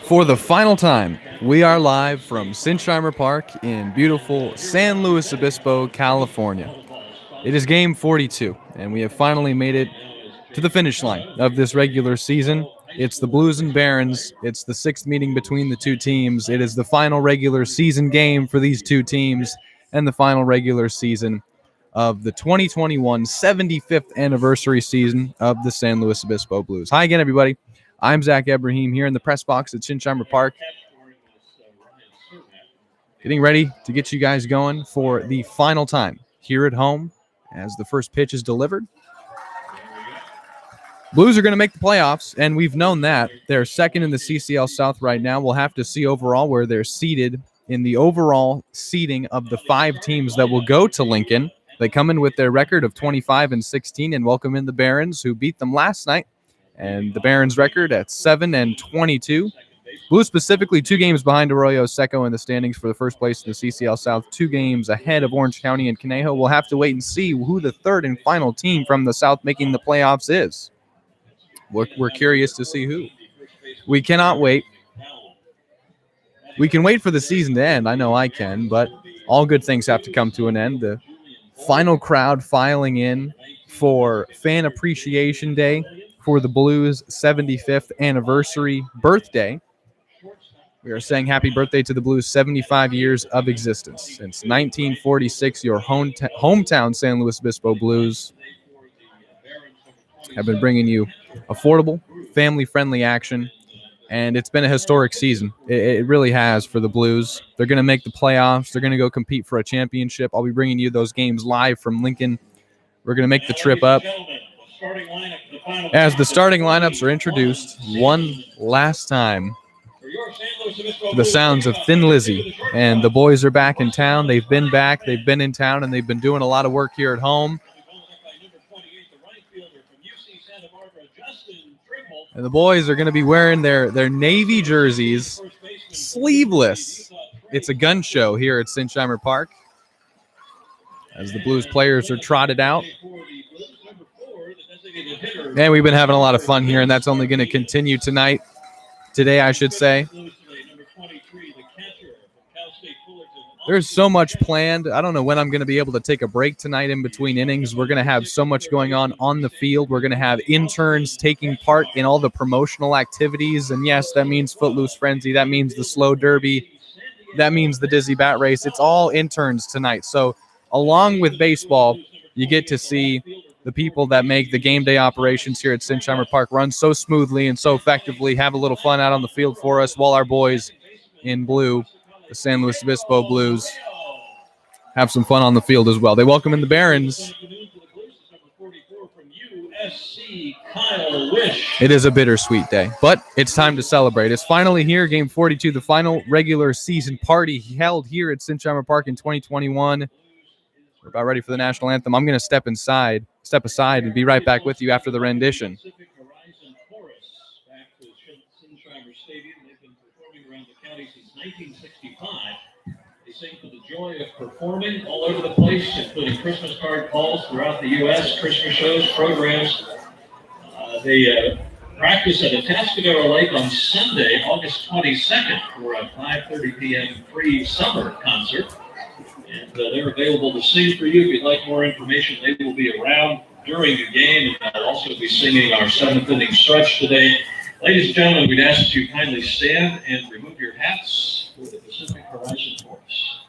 For the final time, we are live from Sinsheimer Park in beautiful San Luis Obispo, California. It is game 42, and we have finally made it to the finish line of this regular season. It's the Blues and Barons. It's the sixth meeting between the two teams. It is the final regular season game for these two teams and the final regular season of the 2021 75th anniversary season of the San Luis Obispo Blues. Hi again, everybody. I'm Zach Ibrahim here in the press box at Sinsheimer Park, getting ready to get you guys going for the final time here at home as the first pitch is delivered. Blues are going to make the playoffs, and we've known that. They're second in the CCL South right now. We'll have to see overall where they're seated in the overall seeding of the five teams that will go to Lincoln. They come in with their record of 25-16 and welcome in the Barons, who beat them last night. And the Barons' record at 7-22. Blues specifically 2 games behind Arroyo Seco in the standings for the first place in the CCL South, 2 games ahead of Orange County and Conejo. We'll have to wait and see who the third and final team from the South making the playoffs is. We're curious to see who. We cannot wait. We can wait for the season to end. I know I can, but all good things have to come to an end. The final crowd filing in for Fan Appreciation Day for the Blues' 75th anniversary birthday. We are saying happy birthday to the Blues' 75 years of existence. Since 1946, your hometown San Luis Obispo Blues have been bringing you affordable, family-friendly action, and it's been a historic season. It really has for the Blues. They're going to make the playoffs. They're going to go compete for a championship. I'll be bringing you those games live from Lincoln. We're going to make the trip up. As the starting lineups are introduced one last time, the sounds of Thin Lizzy, and the boys are back in town. They've been back, they've been in town, and they've been doing a lot of work here at home. And the boys are going to be wearing their Navy jerseys, sleeveless. It's a gun show here at Sinsheimer Park as the Blues players are trotted out. And we've been having a lot of fun here, and that's only going to continue today, I should say. There's so much planned. I don't know when I'm going to be able to take a break tonight in between innings. We're going to have so much going on the field. We're going to have interns taking part in all the promotional activities. And yes, that means Footloose Frenzy. That means the Slow Derby. That means the Dizzy Bat Race. It's all interns tonight. So along with baseball, you get to see the people that make the game day operations here at Sinsheimer Park run so smoothly and so effectively, have a little fun out on the field for us while our boys in blue, the San Luis Obispo Blues, have some fun on the field as well. They welcome in the Barons. It is a bittersweet day, but it's time to celebrate. It's finally here, game 42, the final regular season party held here at Sinsheimer Park in 2021. We're about ready for the national anthem. I'm going to step aside, and be right back with you after the rendition. They sing for the joy of performing all over the place, including Christmas card calls throughout the U.S., Christmas shows, programs. They practice at Atascadero Lake on Sunday, August 22nd, for a 5:30 p.m. free summer concert. And they're available to sing for you. If you'd like more information, they will be around during the game, and they'll also be singing our 7th inning stretch today. Ladies and gentlemen, we'd ask that you kindly stand and remove your hats for the Pacific Horizon Chorus.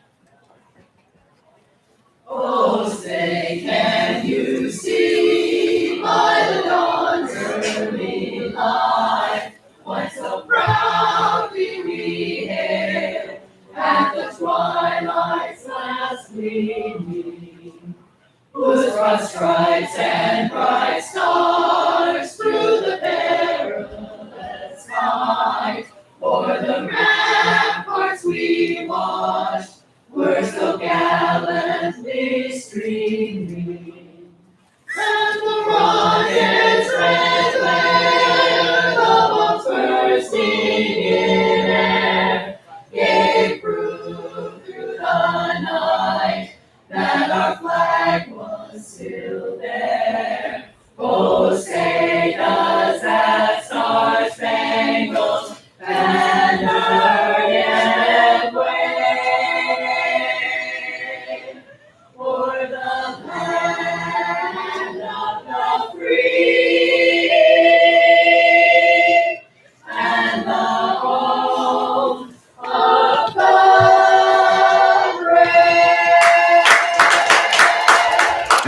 Oh, say, can you see by the dawn's early light what so proudly we hailed at the twilight's last gleaming, whose broad stripes and bright stars through the perilous fight o'er the ramparts we watched were so gallantly streaming, and the rockets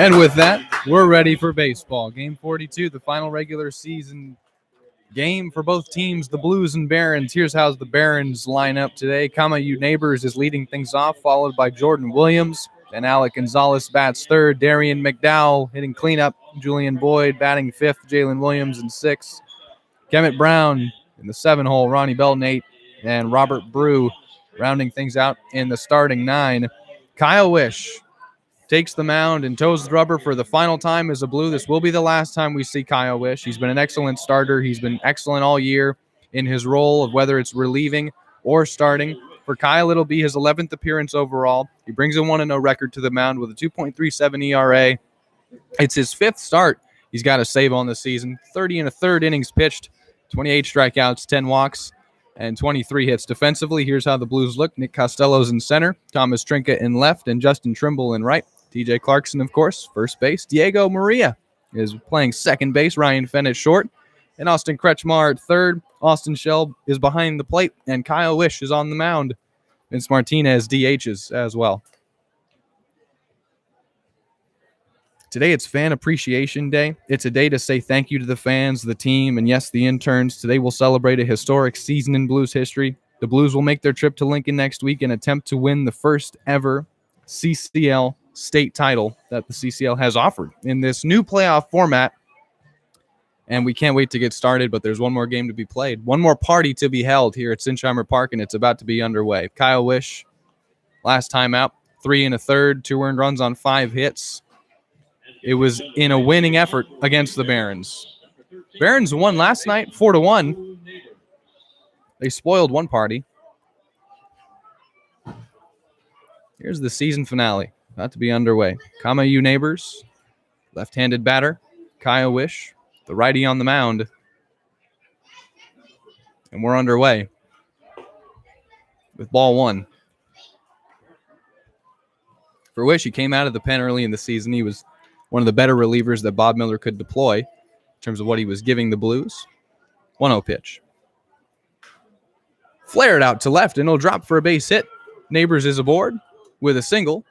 And with that, we're ready for baseball. Game 42, the final regular season game for both teams, the Blues and Barons. Here's how the Barons line up today. Kamayu Neighbors is leading things off, followed by Jordan Williams. And Alec Gonzalez bats third. Darian McDowell hitting cleanup. Julian Boyd batting fifth. Jalen Williams in sixth. Kemet Brown in the 7-hole. Ronnie Belnate and Robert Brew rounding things out in the starting 9. Kyle Wish takes the mound and toes the rubber for the final time as a Blue. This will be the last time we see Kyle Wish. He's been an excellent starter. He's been excellent all year in his role of whether it's relieving or starting. For Kyle, it'll be his 11th appearance overall. He brings a 1-0 record to the mound with a 2.37 ERA. It's his 5th start he's got a save on the season. 30 1/3 innings pitched, 28 strikeouts, 10 walks, and 23 hits. Defensively, here's how the Blues look. Nick Costello's in center, Thomas Trinka in left, and Justin Trimble in right. TJ Clarkson, of course, first base. Diego Maria is playing second base. Ryan Fenn at short. And Austin Kretschmar at third. Austin Shelb is behind the plate. And Kyle Wish is on the mound. Vince Martinez DHs as well. Today it's Fan Appreciation Day. It's a day to say thank you to the fans, the team, and yes, the interns. Today we'll celebrate a historic season in Blues history. The Blues will make their trip to Lincoln next week and attempt to win the first ever CCL state title that the CCL has offered in this new playoff format. And we can't wait to get started, but there's one more game to be played. One more party to be held here at Sinsheimer Park, and it's about to be underway. Kyle Wish, last time out, 3 1/3, 2 earned runs on 5 hits. It was in a winning effort against the Barons. Barons won last night, 4-1. They spoiled one party. Here's the season finale, about to be underway. Kamayu Neighbors, left-handed batter. Kyle Wish, the righty on the mound. And we're underway with ball 1. For Wish, he came out of the pen early in the season. He was one of the better relievers that Bob Miller could deploy in terms of what he was giving the Blues. 1-0 pitch. Flared out to left, and it'll drop for a base hit. Neighbors is aboard with a single.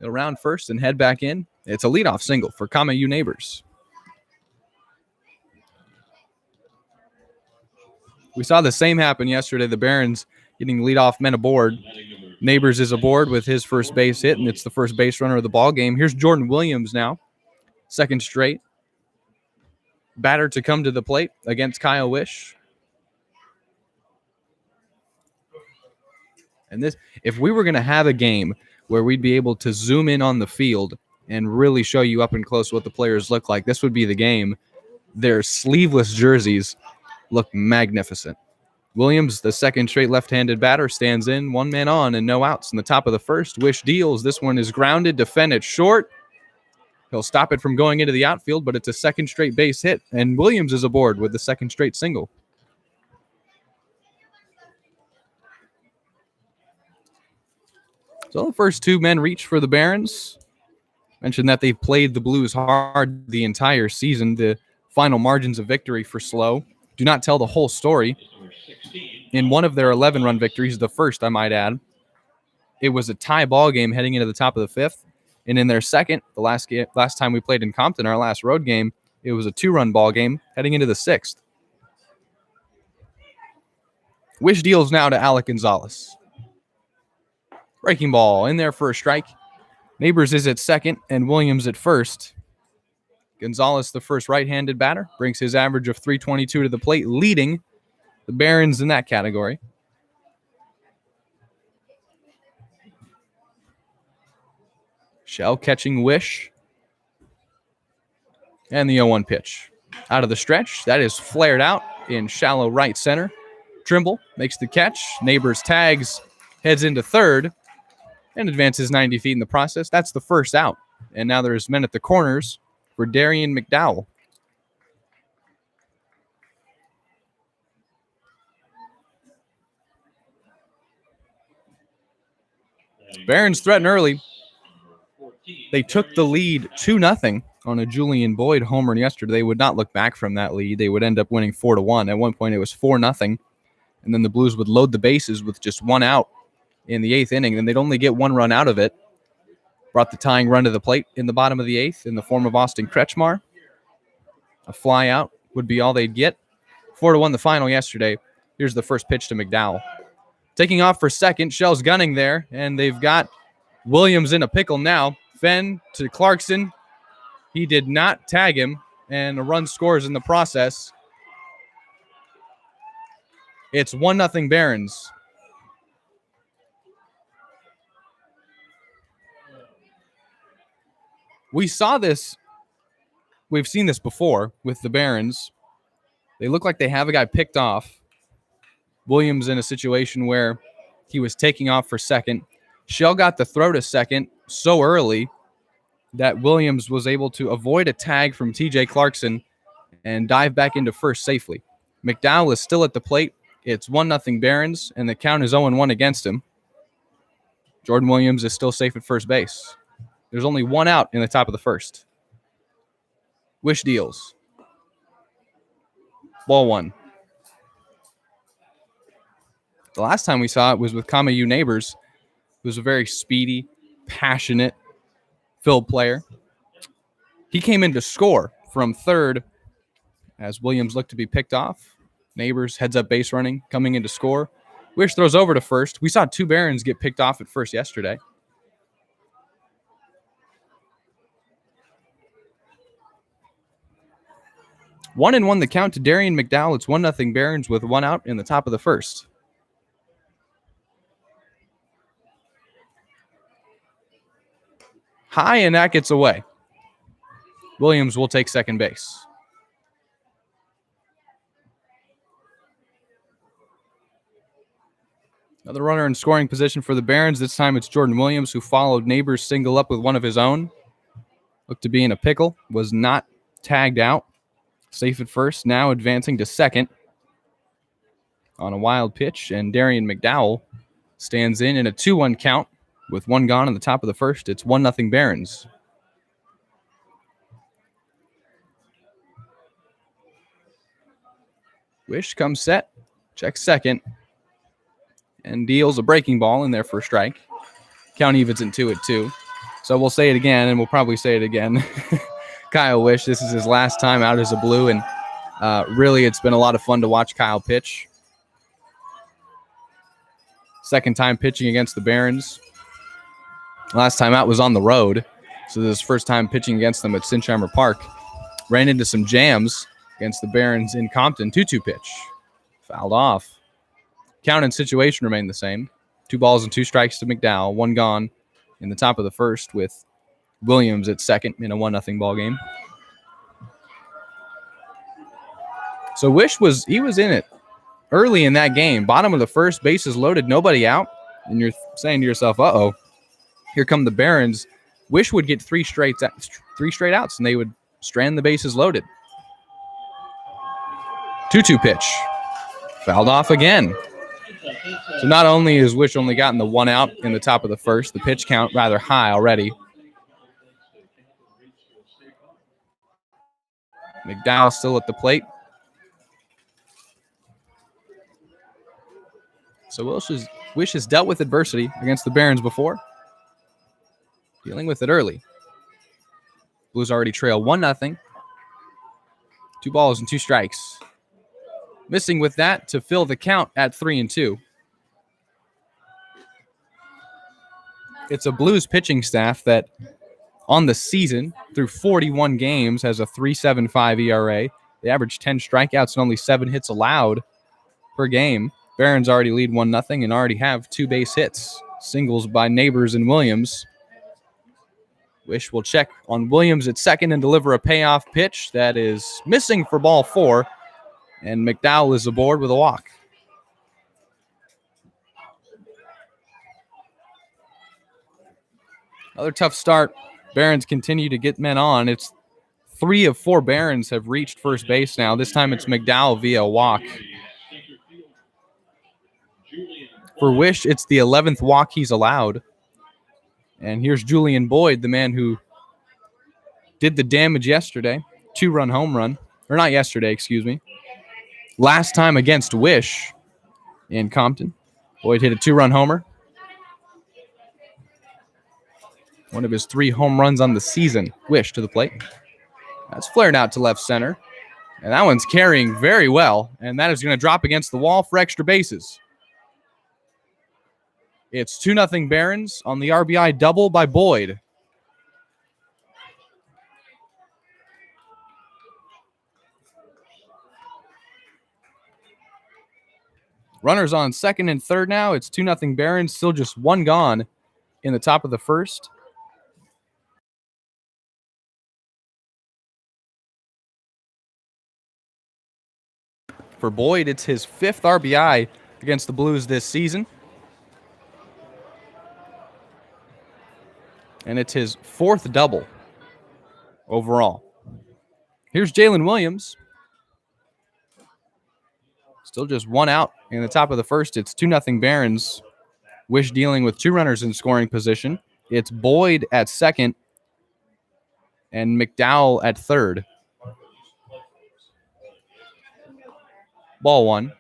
It'll round first and head back in. It's a leadoff single for Kamayu Neighbors. We saw the same happen yesterday. The Barons getting leadoff men aboard. Neighbors is aboard with his first base hit, and it's the first base runner of the ball game. Here's Jordan Williams now, second straight batter to come to the plate against Kyle Wish. And this, if we were going to have a game where we'd be able to zoom in on the field and really show you up and close what the players look like, this would be the game. Their sleeveless jerseys look magnificent. Williams, the second straight left-handed batter, stands in, 1 man on and no outs in the top of the first. Wish deals. This one is grounded, defended short. He'll stop it from going into the outfield, but it's a second straight base hit, and Williams is aboard with the second straight single. So the first 2 men reach for the Barons. Mentioned that they've played the Blues hard the entire season. The final margins of victory for SLO do not tell the whole story. In one of their 11-run victories, the first, I might add, it was a tie ball game heading into the top of the 5th. And in their second, the last time we played in Compton, our last road game, it was a 2-run ball game heading into the 6th. Wish deals now to Alec Gonzalez. Breaking ball in there for a strike. Neighbors is at second and Williams at first. Gonzalez, the first right-handed batter, brings his average of .322 to the plate, leading the Barons in that category. Shell catching Wish. And the 0-1 pitch. Out of the stretch. That is flared out in shallow right center. Trimble makes the catch. Neighbors tags, heads into third, and advances 90 feet in the process. That's the first out. And now there's men at the corners for Darian McDowell. Barons threaten early. They took the lead 2-0 on a Julian Boyd homer yesterday. They would not look back from that lead. They would end up winning 4-1. At one point, it was 4-0. And then the Blues would load the bases with just 1 out in the 8th inning. Then they'd only get 1 run out of it. brought the tying run to the plate in the bottom of the 8th in the form of Austin Kretschmar. A fly out would be all they'd get. 4-1 the final yesterday. Here's the first pitch to McDowell. Taking off for second, Shell's gunning there, and they've got Williams in a pickle now. Fenn to Clarkson. He did not tag him, and a run scores in the process. It's 1-0 Barons. We saw this. We've seen this before with the Barons. They look like they have a guy picked off. Williams in a situation where he was taking off for second. Shell got the throw to second so early that Williams was able to avoid a tag from TJ Clarkson and dive back into first safely. McDowell is still at the plate. It's 1-0 Barons, and the count is 0-1 against him. Jordan Williams is still safe at first base. There's only one out in the top of the first. Wish deals. Ball 1. The last time we saw it was with Kamayu Neighbors, who was a very speedy, passionate field player. He came in to score from third as Williams looked to be picked off. Neighbors heads up base running, coming in to score. Wish throws over to first. We saw 2 Barons get picked off at first yesterday. One and 1 the count to Darian McDowell. It's 1-0 Barons with 1 out in the top of the first. High, and that gets away. Williams will take second base. Another runner in scoring position for the Barons. This time it's Jordan Williams, who followed Neighbors' single up with one of his own. Looked to be in a pickle. Was not tagged out. Safe at first. Now advancing to second on a wild pitch. And Darian McDowell stands in a 2-1 count. With 1 gone in the top of the first, it's 1-0 Barons. Wish comes set, checks second, and deals a breaking ball in there for a strike. Count evens at 2-2. So we'll say it again, and we'll probably say it again. Kyle Wish, this is his last time out as a Blue, and really it's been a lot of fun to watch Kyle pitch. Second time pitching against the Barons. Last time out was on the road, so this is first time pitching against them at Sinsheimer Park. Ran into some jams against the Barons in Compton. 2-2 pitch. Fouled off. Count and situation remain the same. 2 balls and 2 strikes to McDowell. 1 gone in the top of the first with Williams at second in a 1-0 ball game. So Wish was in it early in that game. Bottom of the first, bases loaded, nobody out. And you're saying to yourself, uh-oh. Here come the Barons. Wish would get 3 straight outs, and they would strand the bases loaded. 2-2 pitch. Fouled off again. So not only has Wish only gotten the 1 out in the top of the first, the pitch count rather high already. McDowell still at the plate. So Wish has dealt with adversity against the Barons before. Dealing with it early. Blues already trail 1-0. 2 balls and 2 strikes. Missing with that to fill the count at 3-2. It's a Blues pitching staff that on the season, through 41 games, has a 3.75 ERA. They average 10 strikeouts and only 7 hits allowed per game. Barons already lead 1-0 and already have 2 base hits. Singles by Neighbors and Williams. Wish will check on Williams at second and deliver a payoff pitch that is missing for ball 4. And McDowell is aboard with a walk. Another tough start. Barons continue to get men on. It's 3 of 4 Barons have reached first base now. This time it's McDowell via a walk. For Wish, it's the 11th walk he's allowed. And here's Julian Boyd, the man who did the damage yesterday. 2-run home run. Or not yesterday, excuse me. Last time against Wish in Compton. Boyd hit a 2-run homer. One of his 3 home runs on the season. Wish to the plate. That's flared out to left center. And that one's carrying very well. And that is going to drop against the wall for extra bases. It's 2-0 Barons on the RBI double by Boyd. Runners on second and third now. It's 2-0 Barons. Still just 1 gone in the top of the first. For Boyd, it's his 5th RBI against the Blues this season. And it's his 4th double overall. Here's Jalen Williams. Still just 1 out in the top of the first. It's 2-0 Barons. Wish dealing with 2 runners in scoring position. It's Boyd at second and McDowell at third. Ball 1.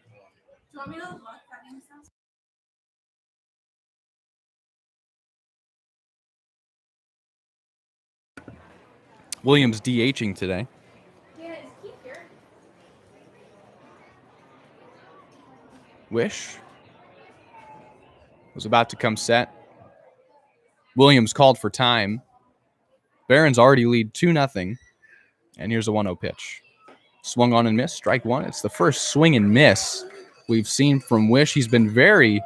Williams DHing today. Wish was about to come set. Williams called for time. Barons already lead 2-0. And here's a 1-0 pitch. Swung on and missed. Strike 1. It's the first swing and miss we've seen from Wish. He's been very,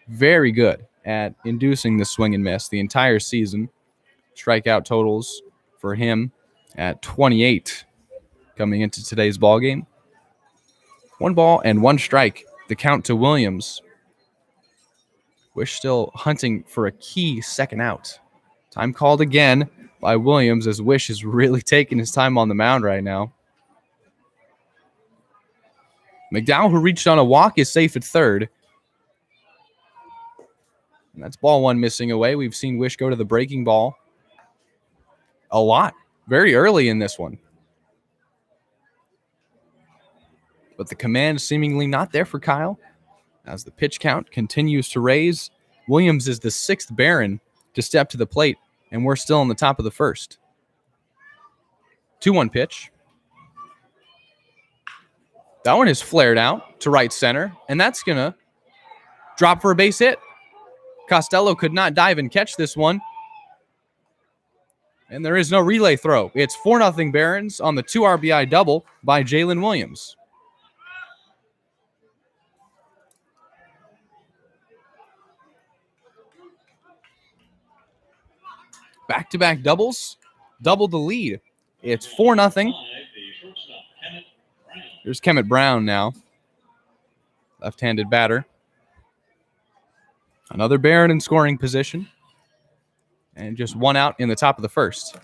very good at inducing the swing and miss the entire season. Strikeout totals for him at 28 coming into today's ball game. 1 ball and 1 strike. The count to Williams. Wish still hunting for a key second out. Time called again by Williams as Wish is really taking his time on the mound right now. McDowell, who reached on a walk, is safe at third. And that's ball 1 missing away. We've seen Wish go to the breaking ball a lot, very early in this one. But the command seemingly not there for Kyle. As the pitch count continues to raise, Williams is the 6th Baron to step to the plate, and we're still in the top of the first. 2-1 pitch. That one is flared out to right center, and that's going to drop for a base hit. Costello could not dive and catch this one. And there is no relay throw. It's 4-0 Barons on the 2 RBI double by Jalen Williams. Back-to-back doubles, double the lead. It's 4-0. Here's Kemet Brown now. Left-handed batter. Another Baron in scoring position. And just 1 out in the top of the first.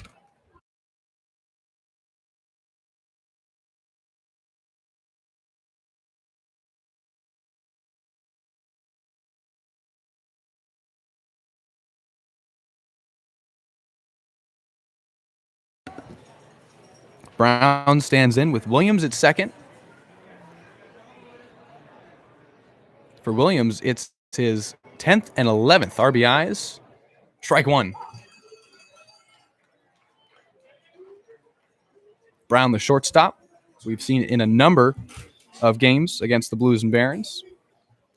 Brown stands in with Williams at second. For Williams, it's his 10th and 11th RBIs. Strike 1. Brown, the shortstop. We've seen in a number of games against the Blues and Barons.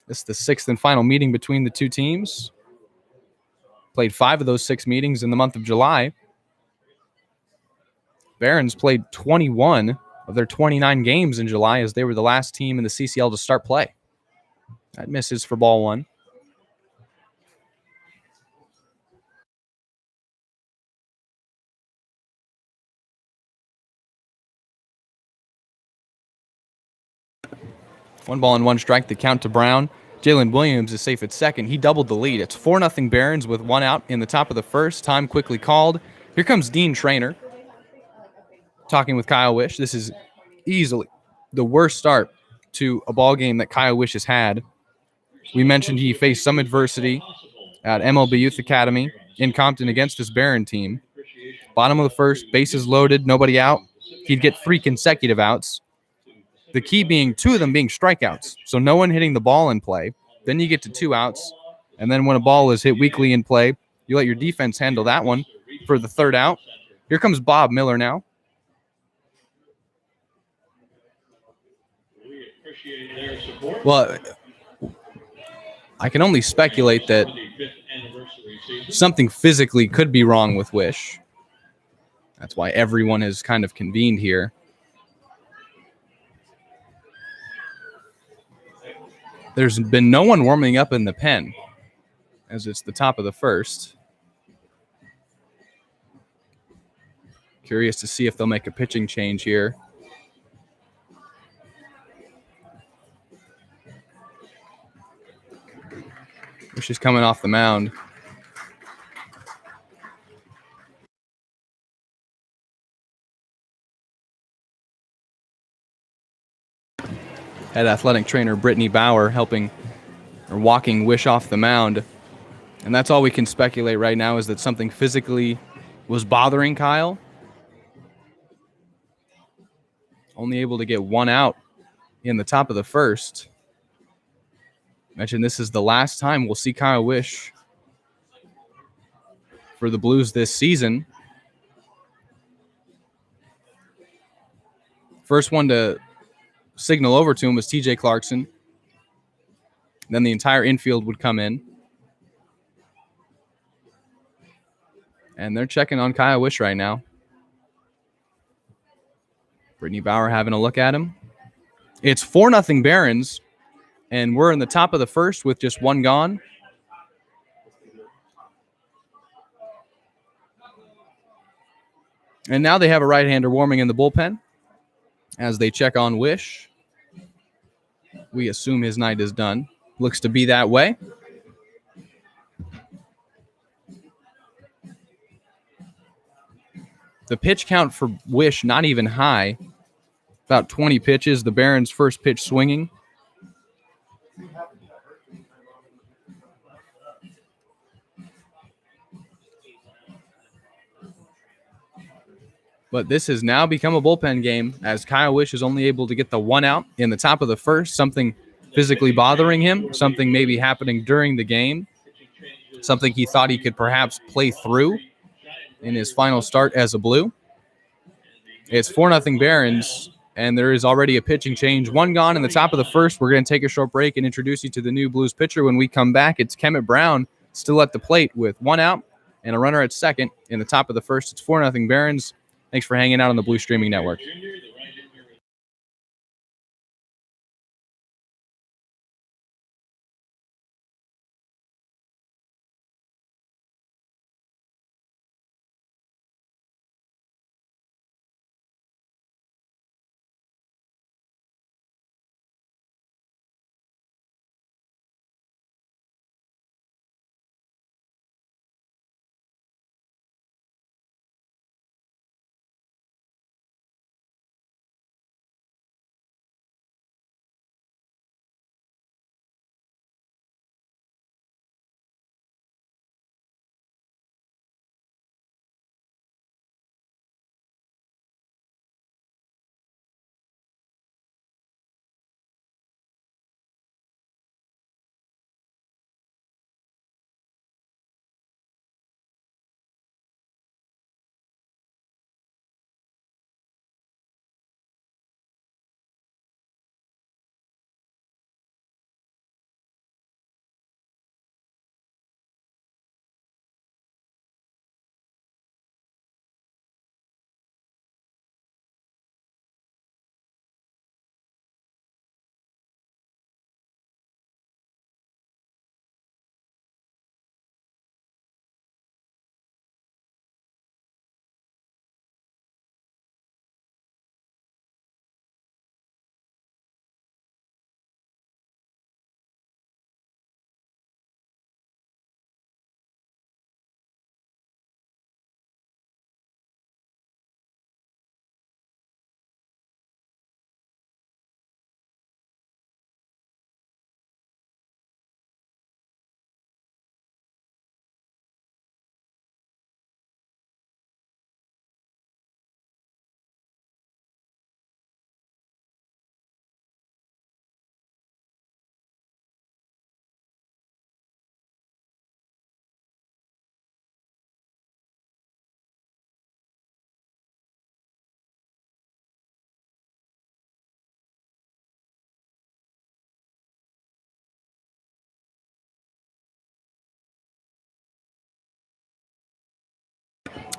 This is the 6th and final meeting between the 2 teams. Played 5 of those 6 meetings in the month of July. Barons played 21 of their 29 games in July as they were the last team in the CCL to start play. That misses for ball 1. One ball and 1 strike, the count to Brown. Jalen Williams is safe at second. He doubled the lead. It's 4-0 Barons with 1 out in the top of the first. Time quickly called. Here comes Dean Traynor talking with Kyle Wish. This is easily the worst start to a ball game that Kyle Wish has had. We mentioned he faced some adversity at MLB Youth Academy in Compton against this Baron team. Bottom of the first, bases loaded, nobody out. He'd get 3 consecutive outs. The key being 2 of them being strikeouts. So no one hitting the ball in play. Then you get to 2 outs. And then when a ball is hit weakly in play, You let your defense handle that one for the third out. Here comes Bob Miller now. We appreciate their support. Well, I can only speculate that something physically could be wrong with Wish. That's why everyone has kind of convened here. There's been no one warming up in the pen, as it's the top of the first. Curious to see if they'll make a pitching change here. Wish is coming off the mound. Head athletic trainer Brittany Bauer walking Wish off the mound. And that's all we can speculate right now, is that something physically was bothering Kyle. Only able to get one out in the top of the first. Mentioned this is the last time we'll see Kyle Wish for the Blues this season. First one to signal over to him was TJ Clarkson. Then the entire infield would come in. And they're checking on Kyle Wish right now. Brittany Bauer having a look at him. It's 4-0 Barons, and we're in the top of the first with just one gone. And now they have a right-hander warming in the bullpen as they check on Wish. We assume his night is done. Looks to be that way. The pitch count for Wish not even high. About 20 pitches. The Barons' first pitch swinging. But this has now become a bullpen game, as Kyle Wish is only able to get the one out in the top of the first. Something physically bothering him, something maybe happening during the game, something he thought he could perhaps play through in his final start as a Blue. It's 4-0 Barons, and there is already a pitching change. One gone in the top of the first. We're going to take a short break and introduce you to the new Blues pitcher. When we come back, it's Kemet Brown still at the plate with one out and a runner at second in the top of the first. It's 4-0 Barons. Thanks for hanging out on the Blue Streaming Network.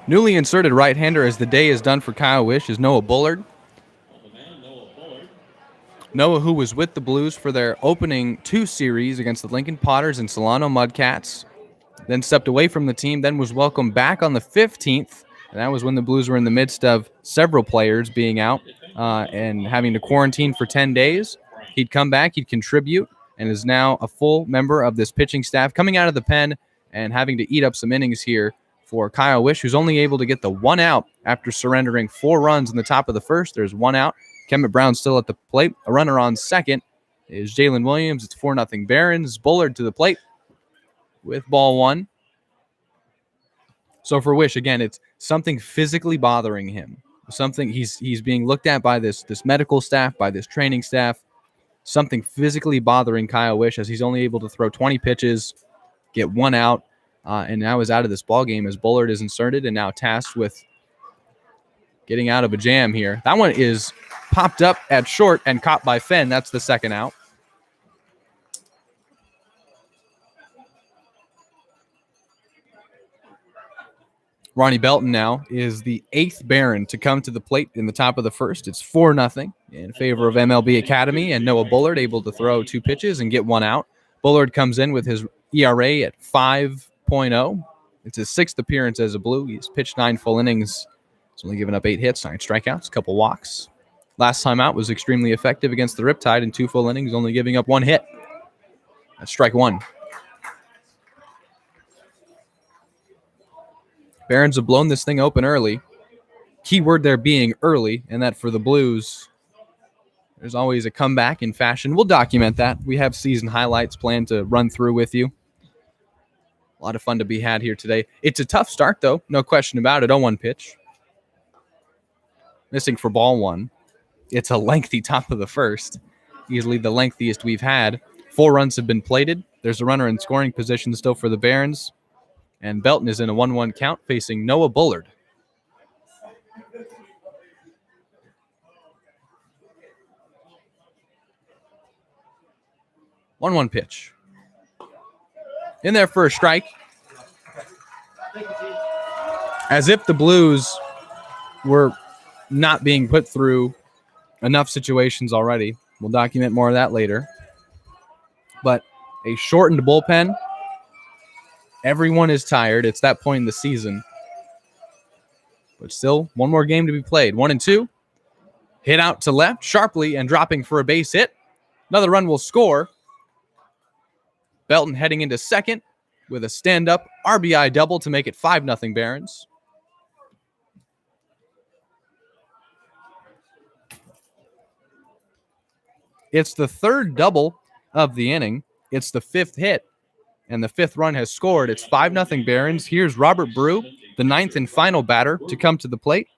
Newly inserted right-hander as the day is done for Kyle Wish is Noah Bullard. Noah, who was with the Blues for their opening 2 series against the Lincoln Potters and Solano Mudcats, then stepped away from the team, then was welcomed back on the 15th, and that was when the Blues were in the midst of several players being out and having to quarantine for 10 days. He'd come back, he'd contribute, and is now a full member of this pitching staff, coming out of the pen and having to eat up some innings here for Kyle Wish, who's only able to get the 1 out after surrendering 4 runs in the top of the first. There's 1 out. Kemet Brown still at the plate. A runner on second is Jalen Williams. It's 4-0 Barons. Bullard to the plate with ball 1. So for Wish, again, it's something physically bothering him. Something he's being looked at by this medical staff, by this training staff. Something physically bothering Kyle Wish as he's only able to throw 20 pitches, get 1 out, and now is out of this ball game as Bullard is inserted and now tasked with getting out of a jam here. That one is popped up at short and caught by Fenn. That's the 2nd out. Ronnie Belton now is the 8th Baron to come to the plate in the top of the first. It's 4-0 in favor of MLB Academy, and Noah Bullard able to throw 2 pitches and get 1 out. Bullard comes in with his ERA at 5.0. It's his 6th appearance as a Blue. He's pitched 9 full innings. He's only given up 8 hits, 9 strikeouts, a couple walks. Last time out was extremely effective against the Riptide in 2 full innings, only giving up 1 hit. That's strike 1. Barons have blown this thing open early. Keyword there being early, and that for the Blues, there's always a comeback in fashion. We'll document that. We have season highlights planned to run through with you. A lot of fun to be had here today. It's a tough start, though. No question about it. 0-1 pitch. Missing for ball 1. It's a lengthy top of the first. Easily the lengthiest we've had. 4 runs have been plated. There's a runner in scoring position still for the Barons. And Belton is in a 1-1 count facing Noah Bullard. One pitch. In there for a strike. As if the Blues were not being put through enough situations already. We'll document more of that later. But a shortened bullpen. Everyone is tired. It's that point in the season. But still, 1 more game to be played. 1-2. Hit out to left sharply and dropping for a base hit. Another run will score. Belton heading into second with a stand-up RBI double to make it 5-0 Barons. It's the 3rd double of the inning. It's the 5th hit, and the 5th run has scored. It's 5-0 Barons. Here's Robert Brew, the 9th and final batter, to come to the plate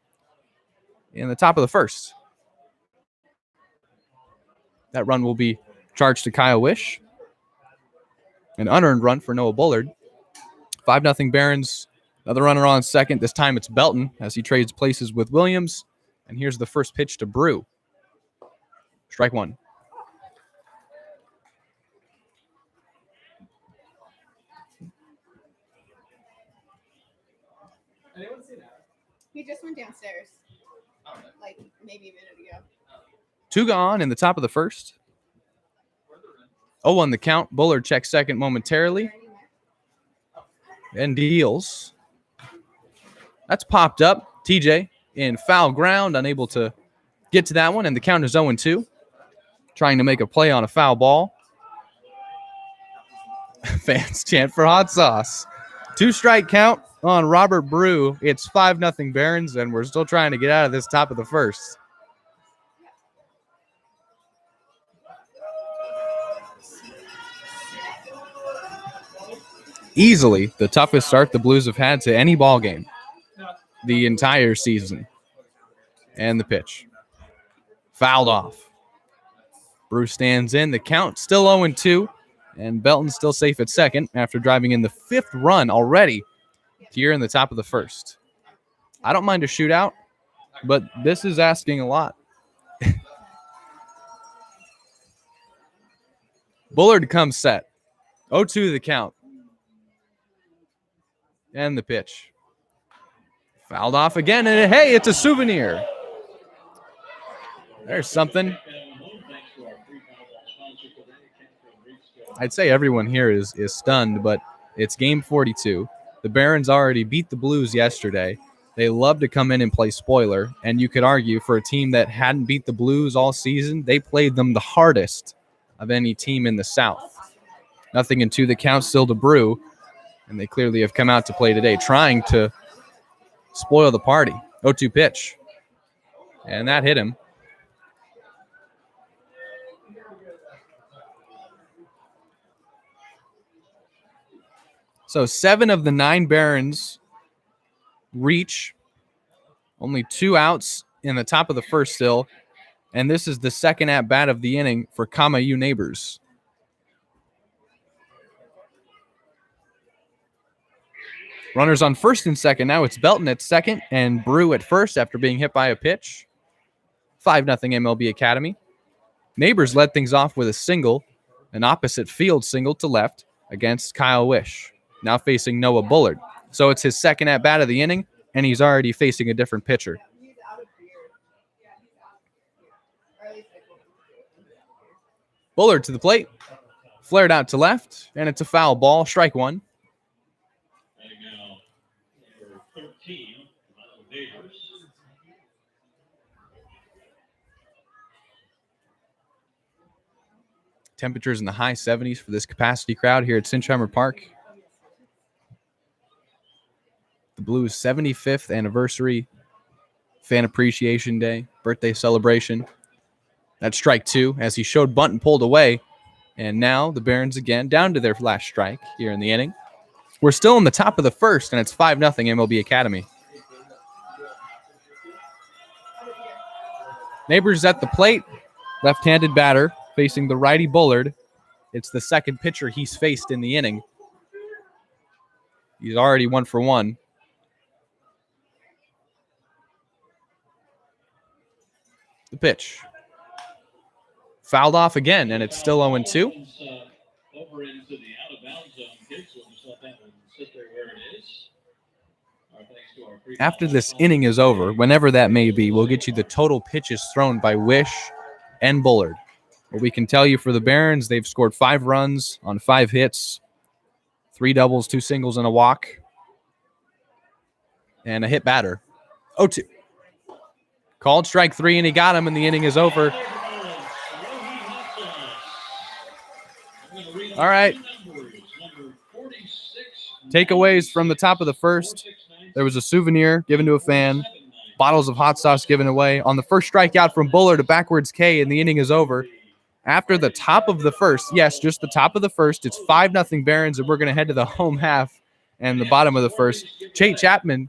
in the top of the first. That run will be charged to Kyle Wish. An unearned run for Noah Bullard. 5-0 Barons. Another runner on second. This time it's Belton as he trades places with Williams. And here's the first pitch to Brew. Strike 1. Anyone see that? He just went downstairs, like maybe a minute ago. 2 gone in the top of the first. 0-1 the count. Bullard checks second momentarily and deals. That's popped up. TJ in foul ground, unable to get to that one, and the count is 0-2. Trying to make a play on a foul ball. Fans chant for hot sauce. 2-strike count on Robert Brew. It's 5-0 Barons, and we're still trying to get out of this top of the first. Easily the toughest start the Blues have had to any ball game the entire season. And the pitch. Fouled off. Brew stands in. The count still 0-2. And Belton's still safe at second after driving in the 5th run already here in the top of the first. I don't mind a shootout, but this is asking a lot. Bullard comes set. 0-2 the count. And the pitch. Fouled off again, and hey, it's a souvenir. There's something. I'd say everyone here is stunned, but it's game 42. The Barons already beat the Blues yesterday. They love to come in and play spoiler, and you could argue for a team that hadn't beat the Blues all season, they played them the hardest of any team in the South. 0-2 the count still to brew, and they clearly have come out to play today, trying to spoil the party. 0-2 pitch, and that hit him. So 7 of the 9 Barons reach. Only 2 outs in the top of the first still. And this is the second at-bat of the inning for Kamayu Neighbors. Runners on first and second. Now it's Belton at second and Brew at first after being hit by a pitch. 5-0 MLB Academy. Neighbors led things off with a single, an opposite field single to left against Kyle Wish, now facing Noah Bullard. So it's his second at-bat of the inning, and he's already facing a different pitcher. Bullard to the plate, flared out to left, and it's a foul ball, strike one. Number 13, Neighbors. Temperatures in the high 70s for this capacity crowd here at Sinsheimer Park. The Blues' 75th anniversary, Fan Appreciation Day, birthday celebration. That's strike two as he showed bunt and pulled away. And now the Barons again down to their last strike here in the inning. We're still in the top of the first, and it's 5-0 MLB Academy. Neighbors at the plate, left-handed batter facing the righty Bullard. It's the second pitcher he's faced in the inning. He's already 1 for 1. The pitch. Fouled off again, and it's still 0-2. Over into the out-of-bounds zone, kids. We'll just let that one sit there where it is. After this inning is over, whenever that may be, we'll get you the total pitches thrown by Wish and Bullard. What we can tell you for the Barons, they've scored 5 runs on 5 hits, 3 doubles, 2 singles, and a walk, and a hit batter. 0-2. Called strike 3, and he got him, and the inning is over. All right. Takeaways from the top of the first. There was a souvenir given to a fan. Bottles of hot sauce given away. On the first strikeout from Bullard, a backwards K, and the inning is over. After the top of the first, yes, just the top of the first, it's 5-0 Barons, and we're going to head to the home half and the bottom of the first. Chase Chapman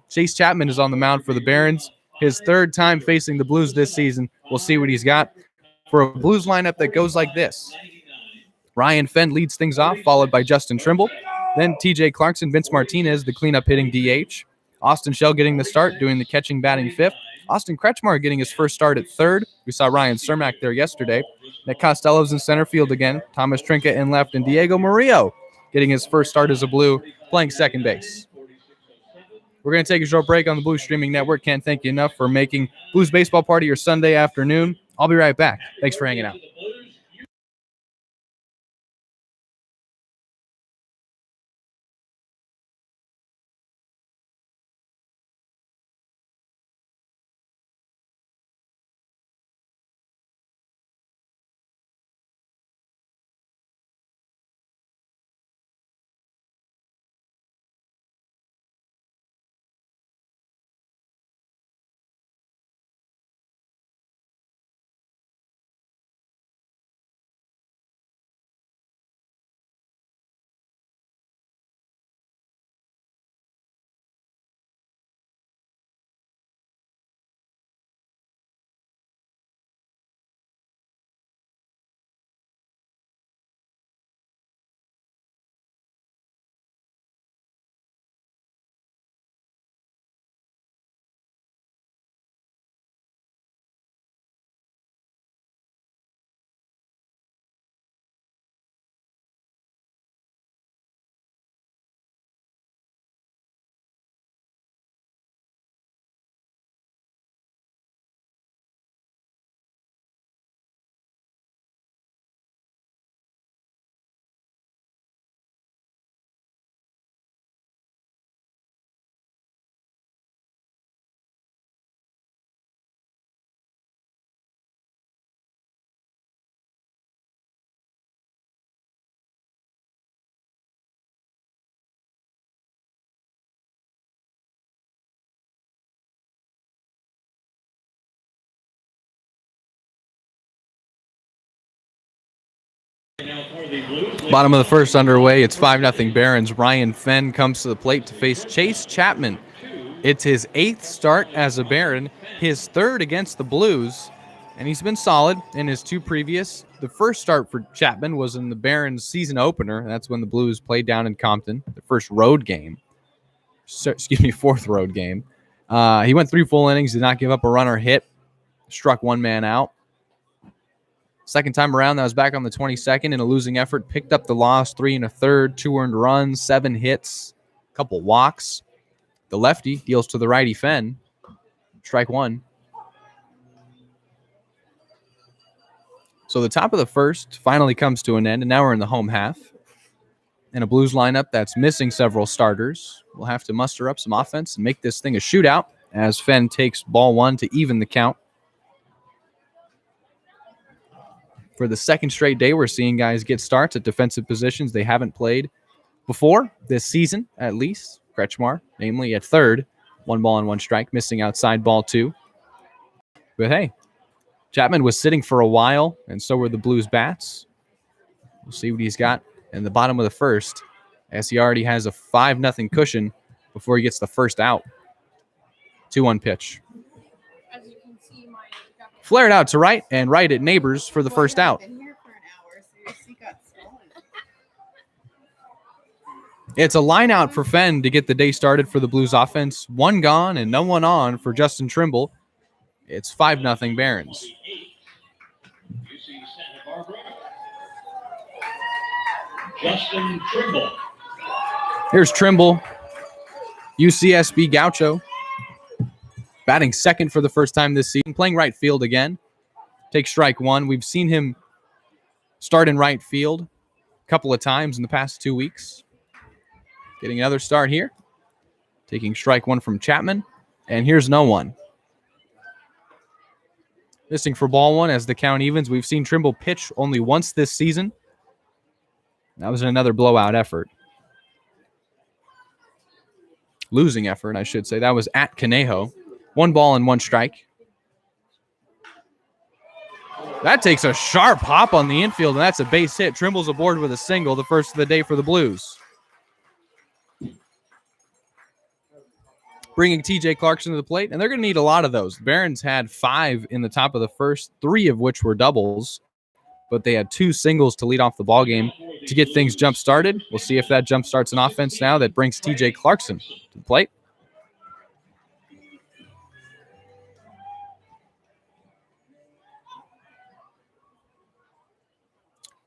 is on the mound for the Barons. His 3rd time facing the Blues this season. We'll see what he's got for a Blues lineup that goes like this. Ryan Fenn leads things off, followed by Justin Trimble. Then TJ Clarkson, Vince Martinez, the cleanup hitting DH. Austin Schell getting the start, doing the catching, batting 5th. Austin Kretschmar getting his first start at 3rd. We saw Ryan Cermak there yesterday. Nick Costello's in center field again. Thomas Trinket in left, and Diego Murillo getting his first start as a Blue, playing second base. We're going to take a short break on the Blues Streaming Network. Can't thank you enough for making Blues Baseball Party your Sunday afternoon. I'll be right back. Thanks for hanging out. Bottom of the first underway. It's 5-0 Barons. Ryan Fenn comes to the plate to face Chase Chapman. It's his 8th start as a Baron, his 3rd against the Blues, and he's been solid in his 2 previous. The first start for Chapman was in the Barons season opener. That's when the Blues played down in Compton, the first road game. Fourth road game. He went 3 full innings, did not give up a run or hit, struck 1 man out. Second time around, that was back on the 22nd in a losing effort. Picked up the loss, 3 1/3, 2 earned runs, 7 hits, a couple walks. The lefty deals to the righty Fenn. Strike 1. So the top of the first finally comes to an end, and now we're in the home half. And a Blues lineup that's missing several starters. We'll have to muster up some offense and make this thing a shootout as Fenn takes ball 1 to even the count. For the second straight day, we're seeing guys get starts at defensive positions they haven't played before this season, at least. Kretschmar, namely at third, 1 ball and 1 strike, missing outside ball 2. But hey, Chapman was sitting for a while, and so were the Blues bats. We'll see what he's got in the bottom of the first, as he already has a 5-0 cushion before he gets the first out. 2-1 pitch. Flared out to right and right at Neighbors for the first out. It's a line out for Fenn to get the day started for the Blues offense. 1 gone and no one on for Justin Trimble. It's 5-0 Barons. Justin Trimble. Here's Trimble, UCSB Gaucho, batting second for the first time this season, playing right field again. Takes strike 1. We've seen him start in right field a couple of times in the past 2 weeks. Getting another start here. Taking strike 1 from Chapman. And here's no one. Missing for ball 1 as the count evens. We've seen Trimble pitch only once this season. That was another blowout effort. Losing effort, I should say. That was at Conejo. 1 ball and 1 strike. That takes a sharp hop on the infield, and that's a base hit. Trimble's aboard with a single, the first of the day for the Blues. Bringing TJ Clarkson to the plate, and they're going to need a lot of those. The Barons had 5 in the top of the first, 3 of which were doubles, but they had 2 singles to lead off the ballgame to get things jump-started. We'll see if that jump-starts an offense now that brings TJ Clarkson to the plate.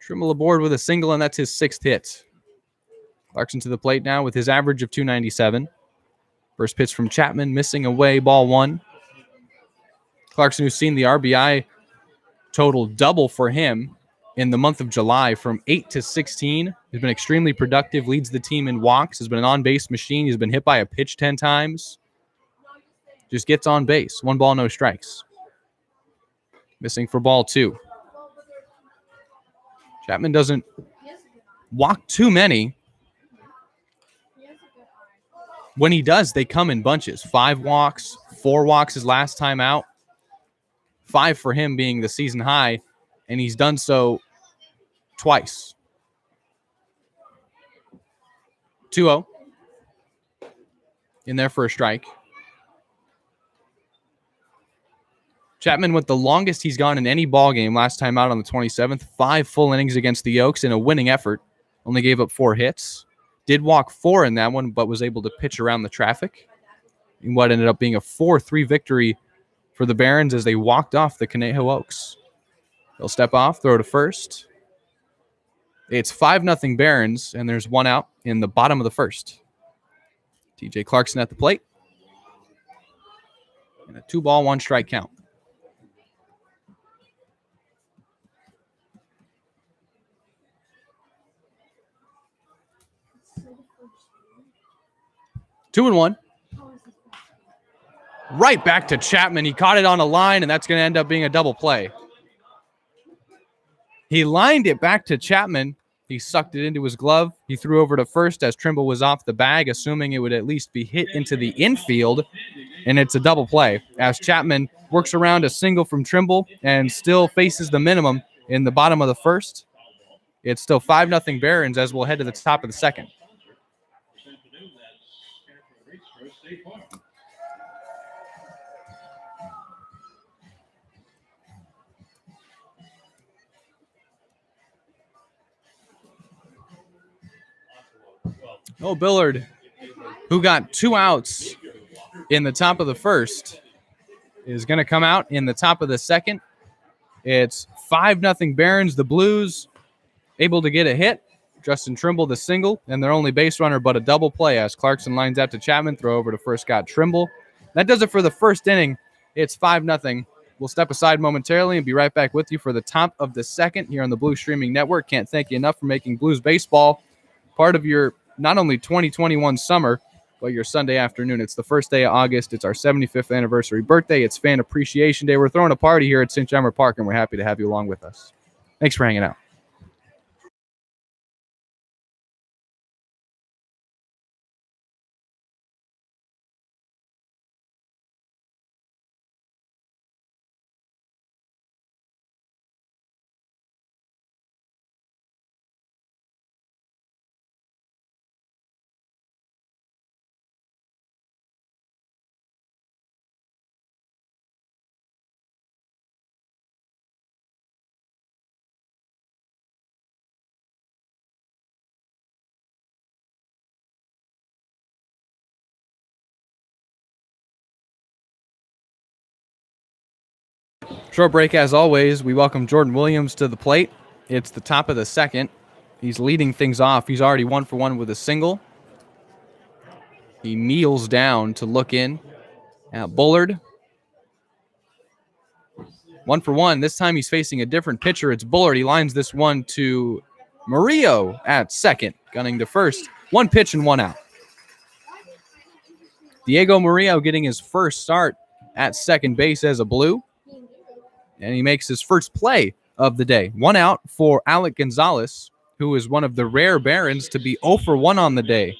Trimble aboard with a single, and that's his 6th hit. Clarkson to the plate now with his average of .297. First pitch from Chapman, missing away, ball 1. Clarkson, who's seen the RBI total double for him in the month of July from 8 to 16. He's been extremely productive, leads the team in walks, has been an on-base machine. He's been hit by a pitch 10 times. Just gets on base. 1 ball, no strikes. Missing for ball 2. Chapman doesn't walk too many. When he does, they come in bunches. 5 walks, 4 walks his last time out. 5 for him being the season high, and he's done so twice. 2-0. In there for a strike. Chapman with the longest he's gone in any ball game last time out on the 27th. 5 full innings against the Oaks in a winning effort. Only gave up 4 hits. Did walk 4 in that one, but was able to pitch around the traffic in what ended up being a 4-3 victory for the Barons as they walked off the Conejo Oaks. They'll step off, throw to first. It's 5-0 Barons, and there's 1 out in the bottom of the first. TJ Clarkson at the plate. And a 2 ball, 1 strike count. Two and 1. Right back to Chapman. He caught it on a line, and that's going to end up being a double play. He lined it back to Chapman. He sucked it into his glove. He threw over to first as Trimble was off the bag, assuming it would at least be hit into the infield, and it's a double play as Chapman works around a single from Trimble and still faces the minimum in the bottom of the first. It's still 5-0 Barons as we'll head to the top of the second. Oh, Bullard, who got 2 outs in the top of the first, is going to come out in the top of the second. It's 5-0 Barons. The Blues able to get a hit. Justin Trimble the single, and their only base runner but a double play as Clarkson lines out to Chapman. Throw over to first Scott Trimble. That does it for the first inning. It's 5-0. We'll step aside momentarily and be right back with you for the top of the second here on the Blues Streaming Network. Can't thank you enough for making Blues baseball part of your not only 2021 summer, but your Sunday afternoon. It's the first day of August. It's our 75th anniversary birthday. It's Fan Appreciation Day. We're throwing a party here at St. John Park, and we're happy to have you along with us. Thanks for hanging out. Short break as always. We welcome Jordan Williams to the plate. It's the top of the second. He's leading things off. He's already 1 for 1 with a single. He kneels down to look in at Bullard. 1 for 1. This time he's facing a different pitcher. It's Bullard. He lines this one to Murillo at second, gunning to first. 1 pitch and 1 out. Diego Murillo getting his first start at second base as a Blue. And he makes his first play of the day. 1 out for Alec Gonzalez, who is one of the rare Barons to be 0 for 1 on the day.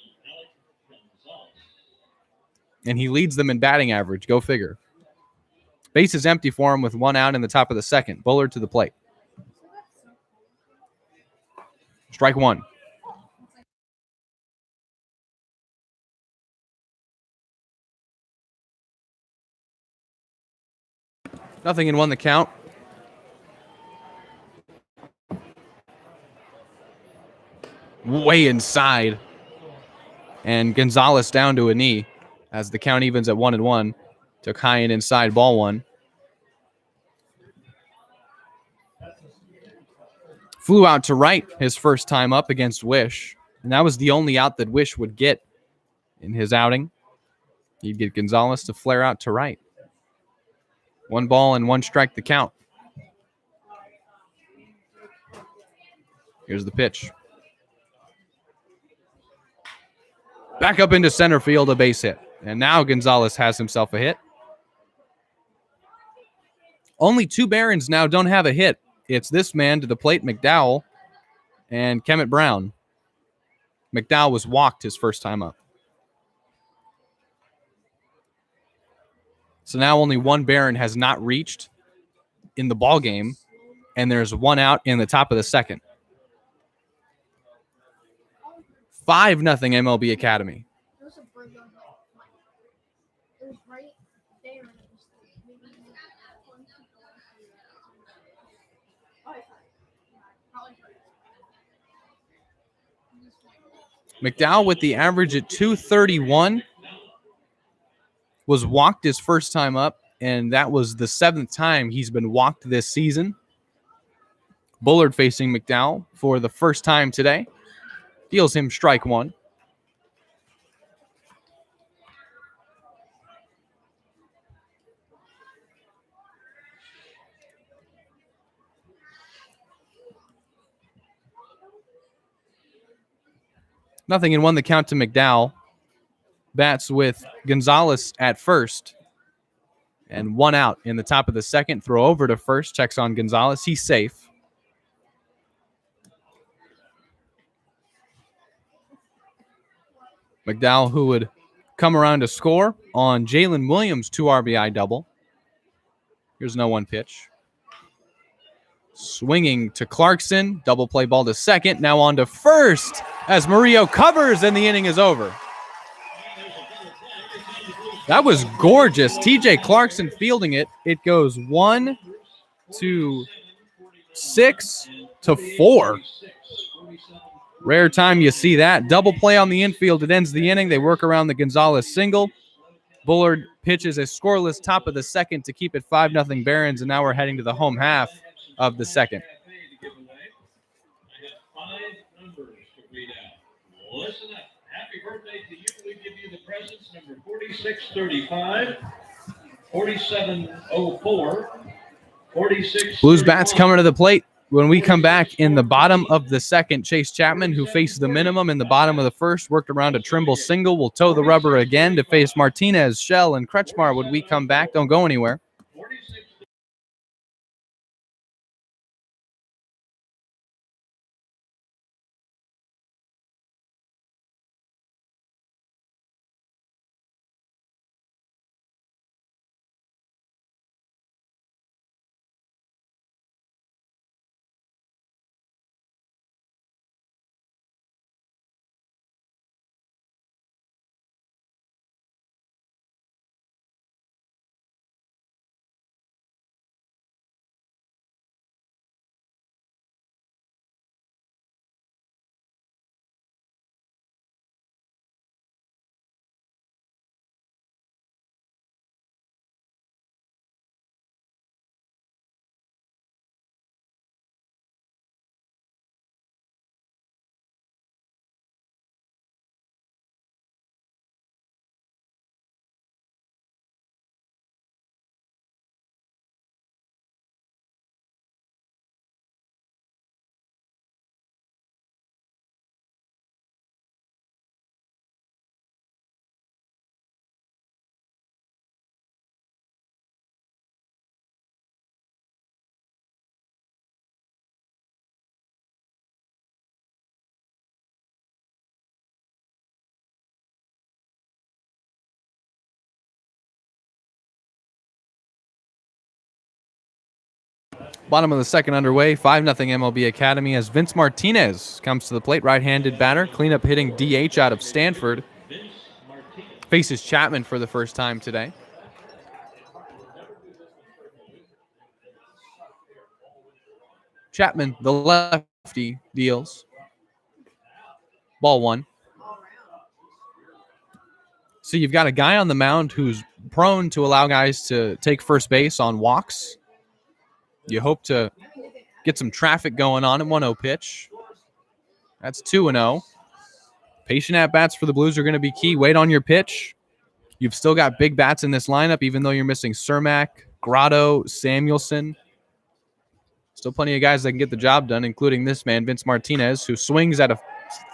And he leads them in batting average. Go figure. Base is empty for him with 1 out in the top of the second. Bullard to the plate. Strike 1. Nothing in 1 the count. Way inside. And Gonzalez down to a knee as the count evens at 1-1. Took high and inside, ball 1. Flew out to right his first time up against Wish. And that was the only out that Wish would get in his outing. He'd get Gonzalez to flare out to right. 1 ball and 1 strike the count. Here's the pitch. Back up into center field, a base hit. And now Gonzalez has himself a hit. Only 2 Barons now don't have a hit. It's this man to the plate, McDowell, and Kemet Brown. McDowell was walked his first time up. So now only 1 Baron has not reached in the ball game, and there's 1 out in the top of the second. 5-0 MLB Academy. McDowell with the average at 231 was walked his first time up, and that was the 7th time he's been walked this season. Bullard facing McDowell for the first time today. Deals him strike 1. Nothing in 1 the count to McDowell. Bats with Gonzalez at first. And 1 out in the top of the second. Throw over to first. Checks on Gonzalez. He's safe. McDowell, who would come around to score on Jalen Williams' 2 RBI double. Here's no 1 pitch. Swinging to Clarkson. Double play ball to second. Now on to first as Murillo covers and the inning is over. That was gorgeous. TJ Clarkson fielding it. It goes 1, 2, 6 to 4. Rare time you see that. Double play on the infield. It ends the inning. They work around the Gonzalez single. Bullard pitches a scoreless top of the second to keep it 5-0 Barons, and now we're heading to the home half of the second. Listen up. Happy birthday to you. We give you the presents number 4635, 4704, 46. Blues bats coming to the plate. When we come back in the bottom of the second, Chase Chapman, who faces the minimum in the bottom of the first, worked around a Trimble single, will toe the rubber again to face Martinez, Shell, and Kretschmar. When we come back, don't go anywhere. Bottom of the second underway, 5-0 MLB Academy as Vince Martinez comes to the plate, right-handed batter, cleanup hitting DH out of Stanford. Faces Chapman for the first time today. Chapman, the lefty, deals. Ball 1. So you've got a guy on the mound who's prone to allow guys to take first base on walks. You hope to get some traffic going on at 1-0 pitch. That's 2-0. Patient at-bats for the Blues are going to be key. Wait on your pitch. You've still got big bats in this lineup, even though you're missing Cermak, Grotto, Samuelson. Still plenty of guys that can get the job done, including this man, Vince Martinez, who swings at a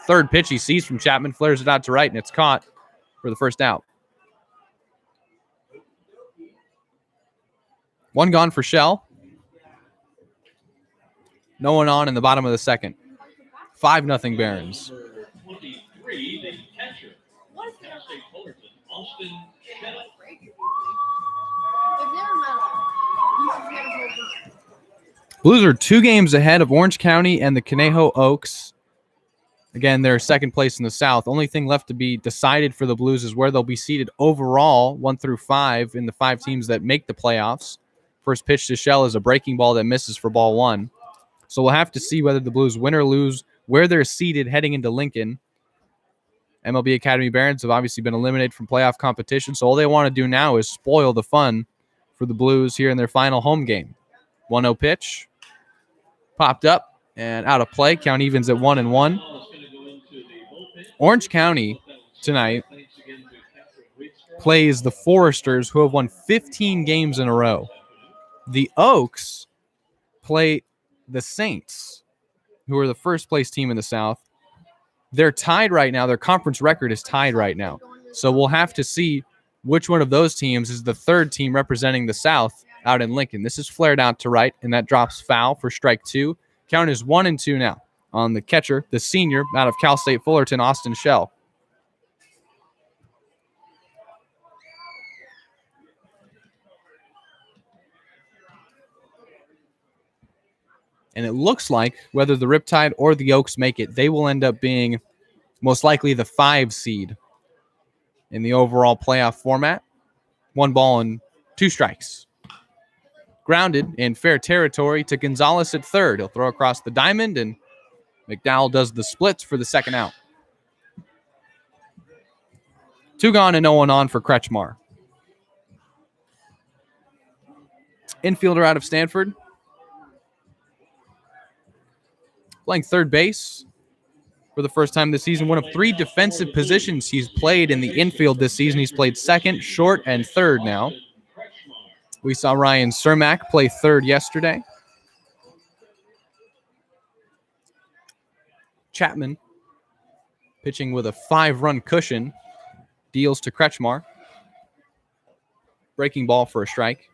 third pitch he sees from Chapman, flares it out to right, and it's caught for the first out. 1 gone for Shell. No one on in the bottom of the second. 5-0 Barons. 23, the catcher. Cal State Fullerton, Austin Shell. Blues are 2 games ahead of Orange County and the Conejo Oaks. Again, they're second place in the South. Only thing left to be decided for the Blues is where they'll be seated overall, 1 through 5, in the 5 teams that make the playoffs. First pitch to Shell is a breaking ball that misses for ball 1. So we'll have to see whether the Blues win or lose, where they're seated heading into Lincoln. MLB Academy Barons have obviously been eliminated from playoff competition, so all they want to do now is spoil the fun for the Blues here in their final home game. 1-0 pitch. Popped up and out of play. Count evens at 1-1. Orange County tonight plays the Foresters, who have won 15 games in a row. The Oaks play the Saints, who are the first place team in the South. They're tied right now. Their conference record is tied right now. So we'll have to see which one of those teams is the third team representing the South out in Lincoln. This is flared out to right, and that drops foul for strike 2. Count is 1-2 now on the catcher, the senior out of Cal State Fullerton, Austin Shell. And it looks like whether the Riptide or the Oaks make it, they will end up being most likely the 5 seed in the overall playoff format. 1 ball and 2 strikes. Grounded in fair territory to Gonzalez at third. He'll throw across the diamond, and McDowell does the splits for the second out. 2 gone and no one on for Kretschmar. Infielder out of Stanford. Playing third base for the first time this season. One of 3 defensive positions he's played in the infield this season. He's played second, short, and third now. We saw Ryan Cermak play third yesterday. Chapman pitching with a 5-run cushion. Deals to Kretschmar. Breaking ball for a strike.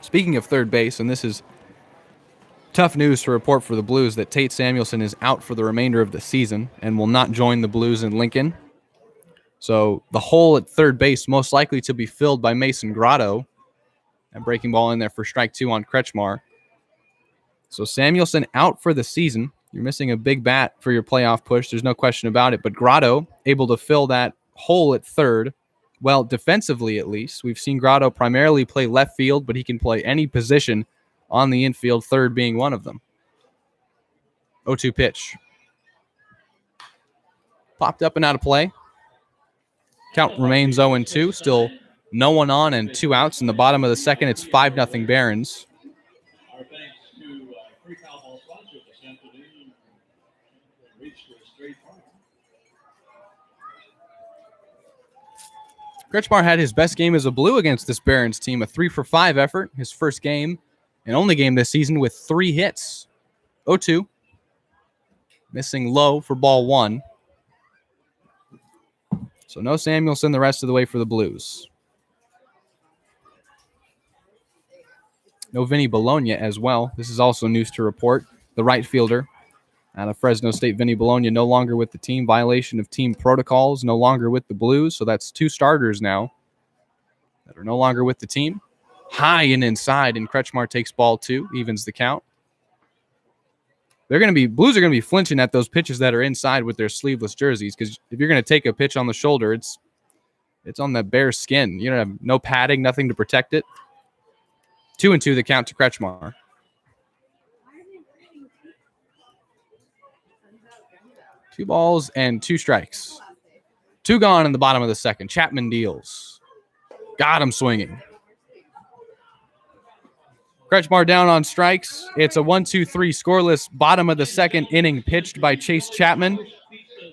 Speaking of third base, and this is tough news to report for the Blues, that Tate Samuelson is out for the remainder of the season and will not join the Blues in Lincoln. So the hole at third base most likely to be filled by Mason Grotto. And breaking ball in there for strike 2 on Kretschmar. So Samuelson out for the season. You're missing a big bat for your playoff push. There's no question about it. But Grotto able to fill that hole at third. Well, defensively at least. We've seen Grotto primarily play left field, but he can play any position on the infield, third being one of them. 0-2 pitch. Popped up and out of play. Count remains 0-2. Still no one on and 2 outs. In the bottom of the second, it's 5-0 Barons. Our thanks to Free Cowball sponsor this afternoon. Reached a straight part. Kretschmar had his best game as a Blue against this Barons team, a 3-for-5 effort. His first game and only game this season with 3 hits. 0-2. Missing low for ball 1. So no Samuelson the rest of the way for the Blues. No Vinny Bologna as well. This is also news to report. The right fielder out of Fresno State, Vinny Bologna, no longer with the team. Violation of team protocols, no longer with the Blues. So that's 2 starters now that are no longer with the team. High and inside, and Kretschmar takes ball 2, evens the count. Blues are going to be flinching at those pitches that are inside with their sleeveless jerseys, because if you're going to take a pitch on the shoulder, it's on that bare skin. You don't have no padding, nothing to protect it. 2-2 the count to Kretschmar. Two balls and 2 strikes. 2 gone in the bottom of the second. Chapman deals. Got him swinging. Kretschmar down on strikes. It's a 1-2-3 scoreless bottom of the second inning pitched by Chase Chapman.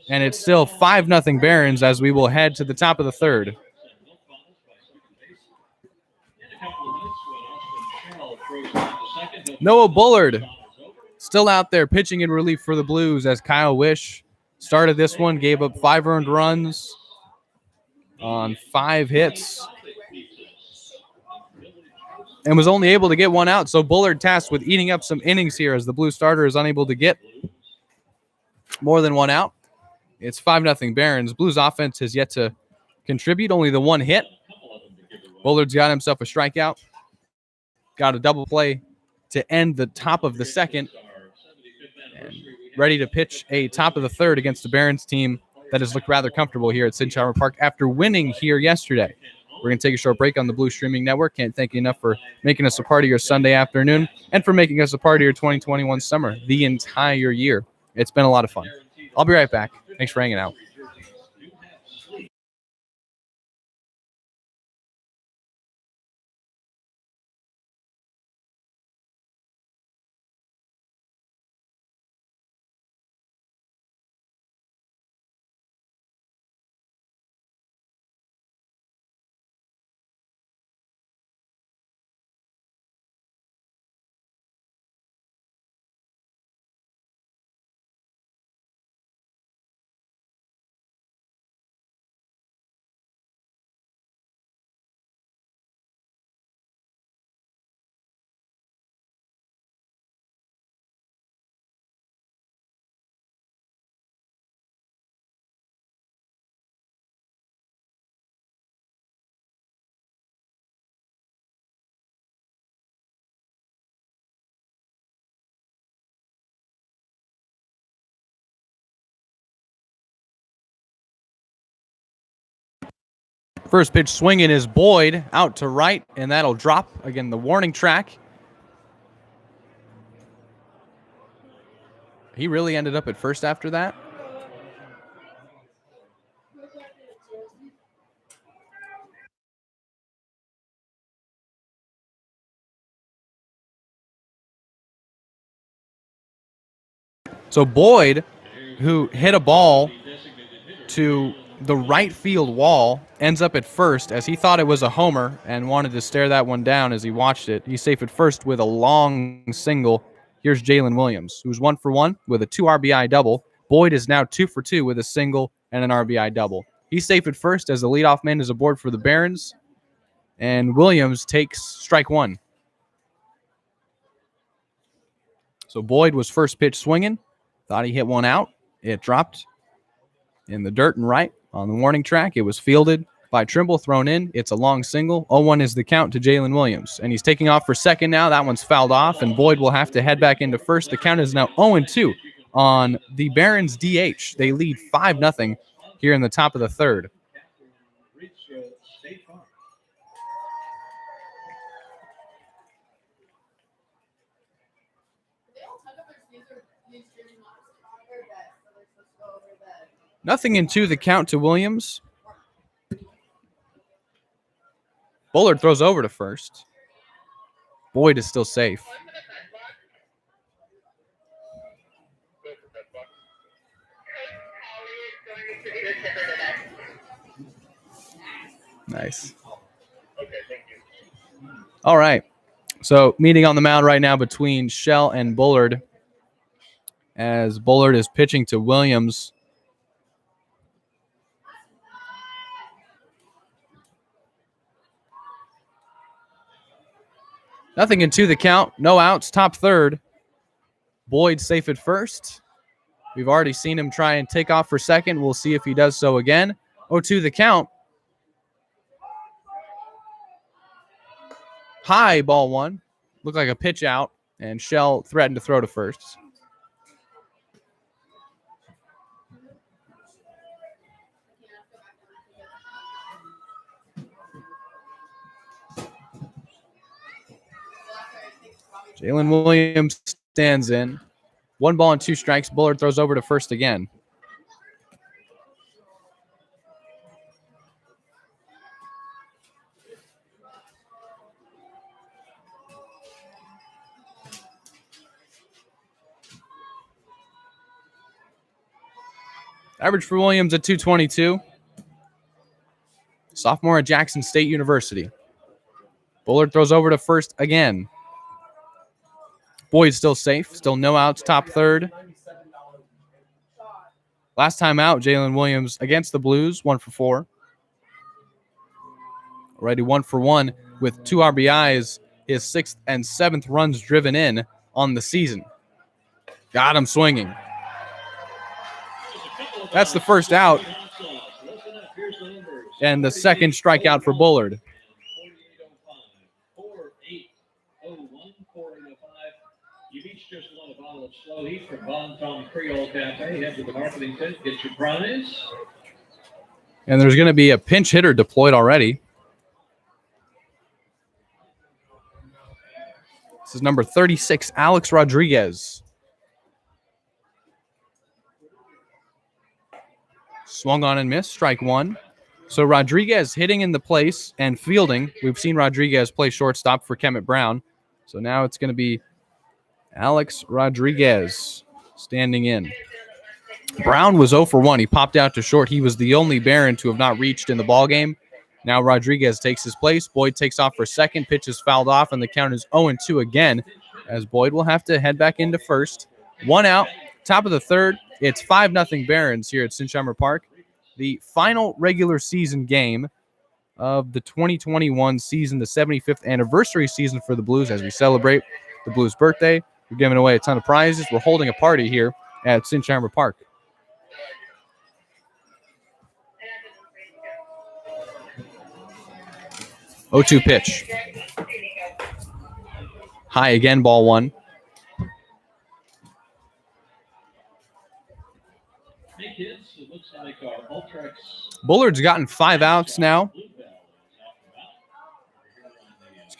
And it's still 5-0 Barons as we will head to the top of the third. Noah Bullard still out there pitching in relief for the Blues as Kyle Wish started this one, gave up 5 earned runs on 5 hits, and was only able to get 1 out. So Bullard tasked with eating up some innings here as the Blue starter is unable to get more than 1 out. It's 5-0 Barons. Blues offense has yet to contribute, only the 1 hit. Bullard's got himself a strikeout. Got a double play to end the top of the second. And ready to pitch a top of the third against the Barons team that has looked rather comfortable here at Sinsheimer Park after winning here yesterday. We're going to take a short break on the Blue Streaming Network. Can't thank you enough for making us a part of your Sunday afternoon and for making us a part of your 2021 summer the entire year. It's been a lot of fun. I'll be right back. Thanks for hanging out. First pitch swinging is Boyd out to right, and that'll drop. Again, the warning track. He really ended up at first after that. So Boyd, who hit a ball to the right field wall, ends up at first as he thought it was a homer and wanted to stare that one down as he watched it. He's safe at first with a long single. Here's Jalen Williams, who's 1 for 1 with a 2 RBI double. Boyd is now 2 for 2 with a single and an RBI double. He's safe at first as the leadoff man is aboard for the Barons, and Williams takes strike one. So Boyd was first pitch swinging. Thought he hit one out. It dropped in the dirt and right on the warning track. It was fielded by Trimble, thrown in. It's a long single. 0-1 is the count to Jalen Williams. And he's taking off for second now. That one's fouled off, and Boyd will have to head back into first. The count is now 0-2 on the Barons DH. They lead 5-0 here in the top of the third. Nothing in two, the count to Williams. Bullard throws over to first. Boyd is still safe. Nice. All right. So meeting on the mound right now between Shell and Bullard, as Bullard is pitching to Williams. Nothing in two, the count. No outs, top third. Boyd safe at first. We've already seen him try and take off for second. We'll see if he does so again. 0-2 the count. High, ball one. Looked like a pitch out, and Shell threatened to throw to first. Jalen Williams stands in. 1 ball and 2 strikes. Bullard throws over to first again. Average for Williams at 222. Sophomore at Jackson State University. Bullard throws over to first again. Boyd's still safe. Still no outs, top third. Last time out, Jalen Williams against the Blues, 1 for 4. Already 1 for 1 with 2 RBIs, his 6th and 7th runs driven in on the season. Got him swinging. That's the first out. And the second strikeout for Bullard. You've each just won a bottle of SLO Heat from Bon Tom Creole Cafe. Head to the marketing tent, get your prize. And there's going to be a pinch hitter deployed already. This is number 36, Alex Rodriguez. Swung on and missed, strike one. So Rodriguez hitting in the place and fielding. We've seen Rodriguez play shortstop for Kemet Brown. So now it's going to be Alex Rodriguez standing in. Brown was 0 for 1. He popped out to short. He was the only Baron to have not reached in the ballgame. Now Rodriguez takes his place. Boyd takes off for second. Pitch is fouled off, and the count is 0-2 again, as Boyd will have to head back into first. 1 out, top of the third. It's 5-0 Barons here at Sinsheimer Park. The final regular season game of the 2021 season, the 75th anniversary season for the Blues, as we celebrate the Blues' birthday. We're giving away a ton of prizes. We're holding a party here at Sinsheimer Park. Oh, 2 pitch. High again, ball one. Hey kids, it looks like our Ultrex Bullard's gotten 5 outs now.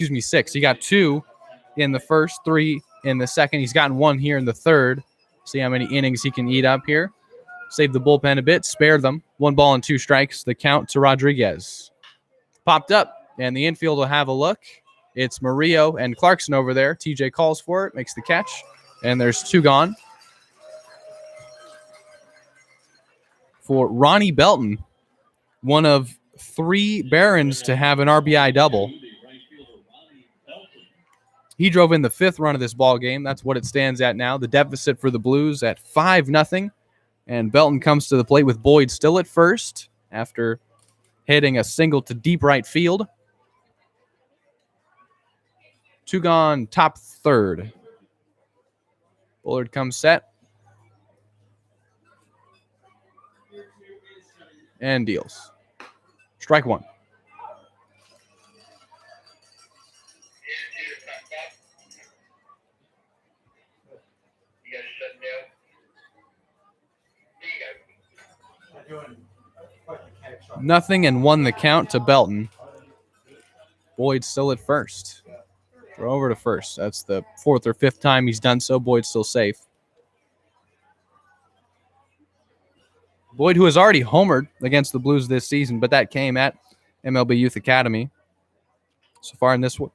6. He got 2 in the first, 3 in the second. He's gotten 1 here in the third. See how many innings he can eat up here. Save the bullpen a bit, spare them. 1 ball and 2 strikes. The count to Rodriguez. Popped up, and the infield will have a look. It's Murillo and Clarkson over there. TJ calls for it, makes the catch, and there's 2 gone. For Ronnie Belton, one of 3 Barons to have an RBI double. He drove in the 5th run of this ball game. That's what it stands at now. The deficit for the Blues at 5-0. And Belton comes to the plate with Boyd still at first after hitting a single to deep right field. 2 gone, top third. Bullard comes set. And deals. Strike 1. Nothing and 1 the count to Belton. Boyd still at first. Throw over to first. That's the 4th or 5th time he's done so. Boyd's still safe. Boyd, who has already homered against the Blues this season, but that came at MLB Youth Academy. So far in this one,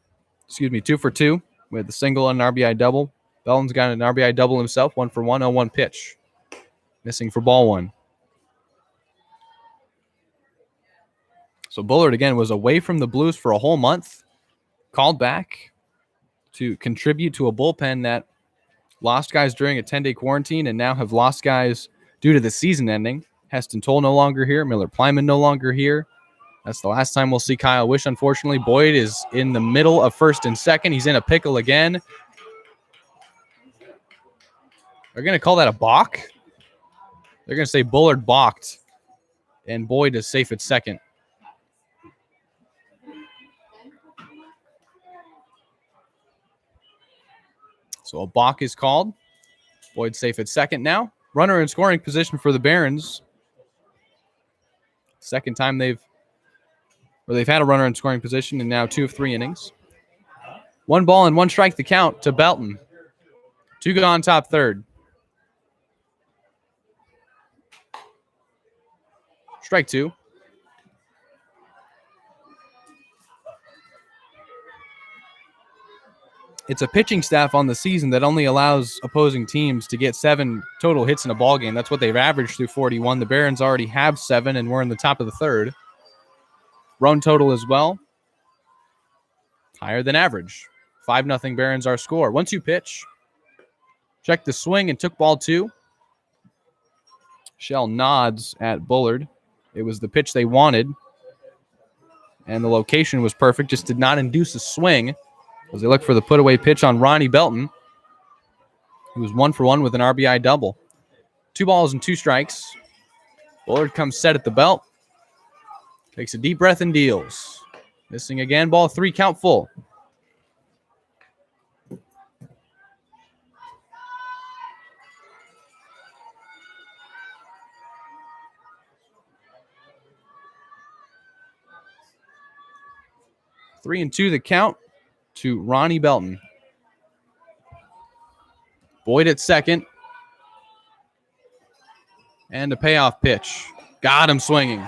2 for 2 with a single and an RBI double. Belton's got an RBI double himself, 1 for 1, 0-1 pitch. Missing for ball 1. So Bullard, again, was away from the Blues for a whole month. Called back to contribute to a bullpen that lost guys during a 10-day quarantine and now have lost guys due to the season ending. Heston Toll no longer here. Miller Plyman no longer here. That's the last time we'll see Kyle Wish, unfortunately. Boyd is in the middle of first and second. He's in a pickle again. They're going to call that a balk. They're going to say Bullard balked, and Boyd is safe at second. So a balk is called. Boyd safe at second now. Runner in scoring position for the Barons. Second time they've had a runner in scoring position in now 2 of 3 innings. 1 ball and 1 strike the count to Belton. 2 gone, top third. Strike 2. It's a pitching staff on the season that only allows opposing teams to get 7 total hits in a ball game. That's what they've averaged through 41. The Barons already have 7, and we're in the top of the third. Run total as well. Higher than average. 5-0 Barons our score. 1-2 pitch. Check the swing and took ball 2. Shell nods at Bullard. It was the pitch they wanted. And the location was perfect. Just did not induce a swing. As they look for the put-away pitch on Ronnie Belton, who was 1 for 1 with an RBI double. 2 balls and 2 strikes. Bullard comes set at the belt. Takes a deep breath and deals. Missing again. Ball 3, count full. Three and 2 the count to Ronnie Belton. Boyd at second. And a payoff pitch. Got him swinging.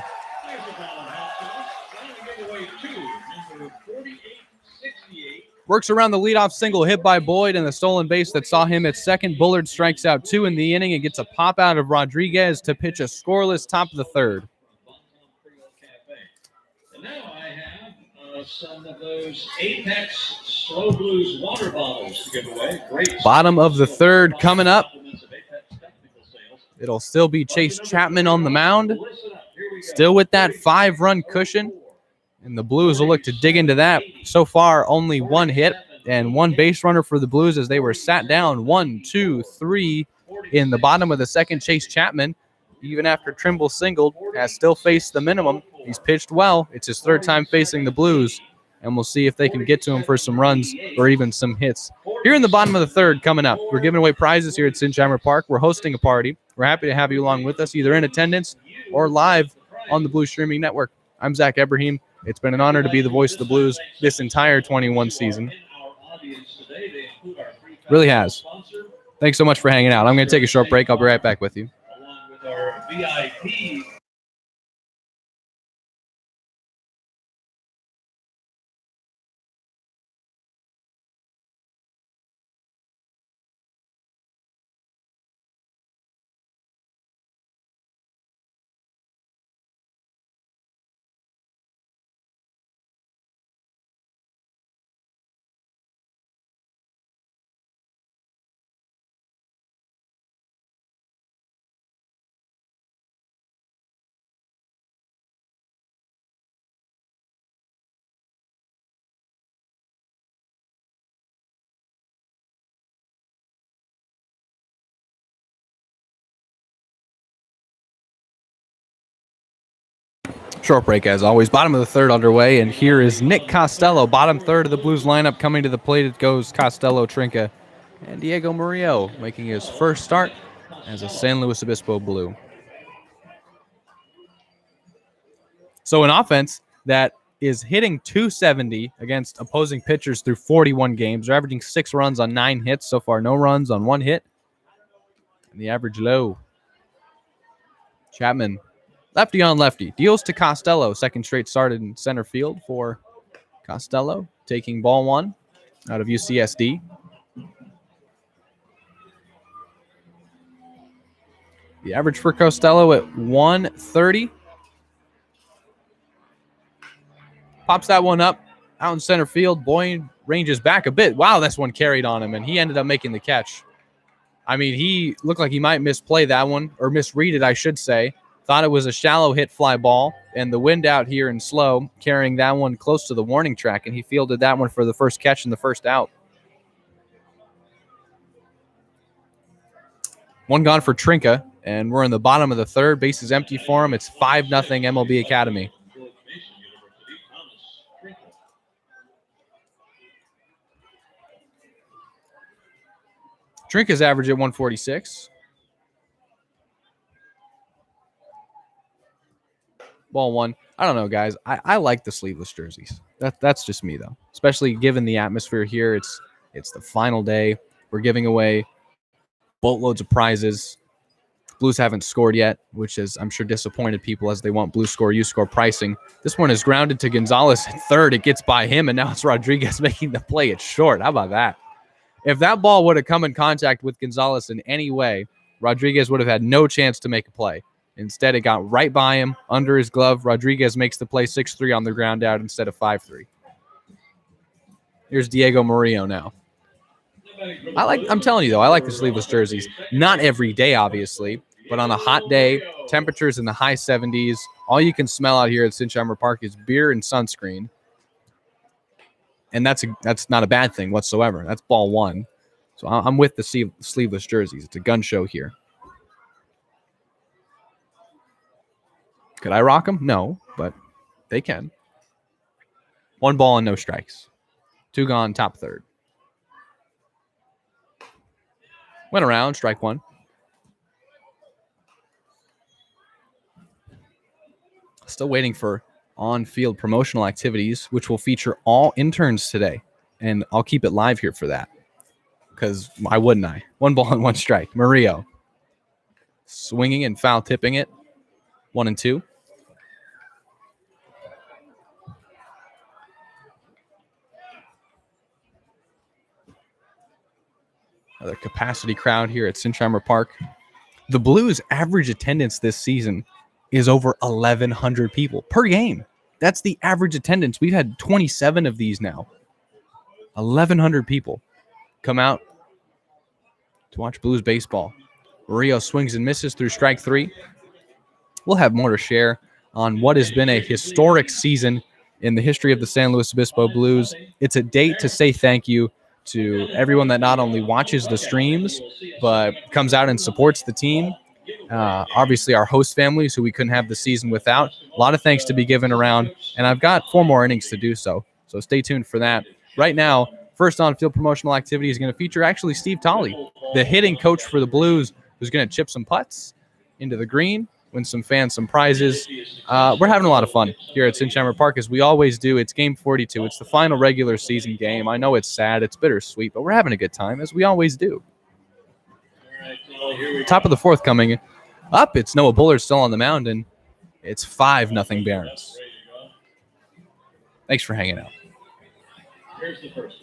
Works around the leadoff single hit by Boyd and the stolen base that saw him at second. Bullard strikes out 2 in the inning and gets a pop out of Rodriguez to pitch a scoreless top of the third. And now I have some of those Apex Slow Blues water bottles to give away. Great. Bottom of the third coming up. It'll still be Chase Chapman on the mound. Still with that 5-run cushion. And the Blues will look to dig into that. So far, only 1 hit and 1 base runner for the Blues as they were sat down 1, 2, 3 in the bottom of the second. Chase Chapman, even after Trimble singled, has still faced the minimum. He's pitched well. It's his 3rd time facing the Blues, and we'll see if they can get to him for some runs or even some hits. Here in the bottom of the third coming up, we're giving away prizes here at Sinsheimer Park. We're hosting a party. We're happy to have you along with us, either in attendance or live on the Blue Streaming Network. I'm Zach Ebrahim. It's been an honor to be the voice of the Blues this entire 21 season. Really has. Thanks so much for hanging out. I'm going to take a short break. I'll be right back with you. Along with our VIP. Short break as always. Bottom of the third underway, and here is Nick Costello. Bottom third of the Blues lineup coming to the plate. It goes Costello, Trinca, and Diego Murillo making his first start as a San Luis Obispo Blue. So an offense that is hitting .270 against opposing pitchers through 41 games. They're averaging 6 runs on 9 hits so far. No runs on 1 hit. And the average low. Chapman, lefty on lefty. Deals to Costello. Second straight start in center field for Costello. Taking ball 1 out of UCSD. The average for Costello at 130. Pops that one up out in center field. Boyd ranges back a bit. Wow, this one carried on him, and he ended up making the catch. I mean, he looked like he might misplay that one, or misread it, I should say. Thought it was a shallow hit fly ball, and the wind out here in slow, carrying that one close to the warning track, and he fielded that one for the first catch and the first out. One gone for Trinca, and we're in the bottom of the third. Base is empty for him. It's 5-0 MLB Academy. Trinca's average at 146. Ball 1. I don't know, guys. I like the sleeveless jerseys. That's just me, though. Especially given the atmosphere here. It's the final day. We're giving away boatloads of prizes. Blues haven't scored yet, which has, I'm sure, disappointed people as they want blue score, you score pricing. This one is grounded to Gonzalez at third. It gets by him, and now it's Rodriguez making the play. It's short. How about that? If that ball would have come in contact with Gonzalez in any way, Rodriguez would have had no chance to make a play. Instead, it got right by him, under his glove. Rodriguez makes the play 6-3 on the ground out instead of 5-3. Here's Diego Murillo now. I'm telling you, though, I like the sleeveless jerseys. Not every day, obviously, but on a hot day, temperatures in the high 70s, all you can smell out here at Sinsheimer Park is beer and sunscreen. And that's not a bad thing whatsoever. That's ball 1. So I'm with the sleeveless jerseys. It's a gun show here. Could I rock them? No, but they can. 1 ball and no strikes. 2 gone, top third. Went around, strike 1. Still waiting for on-field promotional activities, which will feature all interns today. And I'll keep it live here for that. Because why wouldn't I? 1 ball and 1 strike. Murillo. Swinging and foul tipping it. 1-2. Another capacity crowd here at Sinsheimer Park. The Blues' average attendance this season is over 1,100 people per game. That's the average attendance. We've had 27 of these now. 1,100 people come out to watch Blues baseball. Murillo swings and misses through strike 3. We'll have more to share on what has been a historic season in the history of the San Luis Obispo Blues. It's a date to say thank you to everyone that not only watches the streams, but comes out and supports the team. Obviously, our host families, who we couldn't have the season without. A lot of thanks to be given around, and I've got 4 more innings to do so. So stay tuned for that. Right now, first on-field promotional activity is going to feature actually Steve Tolley, the hitting coach for the Blues, who's going to chip some putts into the green win some fans some prizes. We're having a lot of fun here at Sinsheimer Park, as we always do. It's game 42. It's the final regular season game. I know it's sad. It's bittersweet, but we're having a good time, as we always do. Top of the fourth coming up. It's Noah Bullard still on the mound, and it's 5-0 Barons. Thanks for hanging out. Here's the first.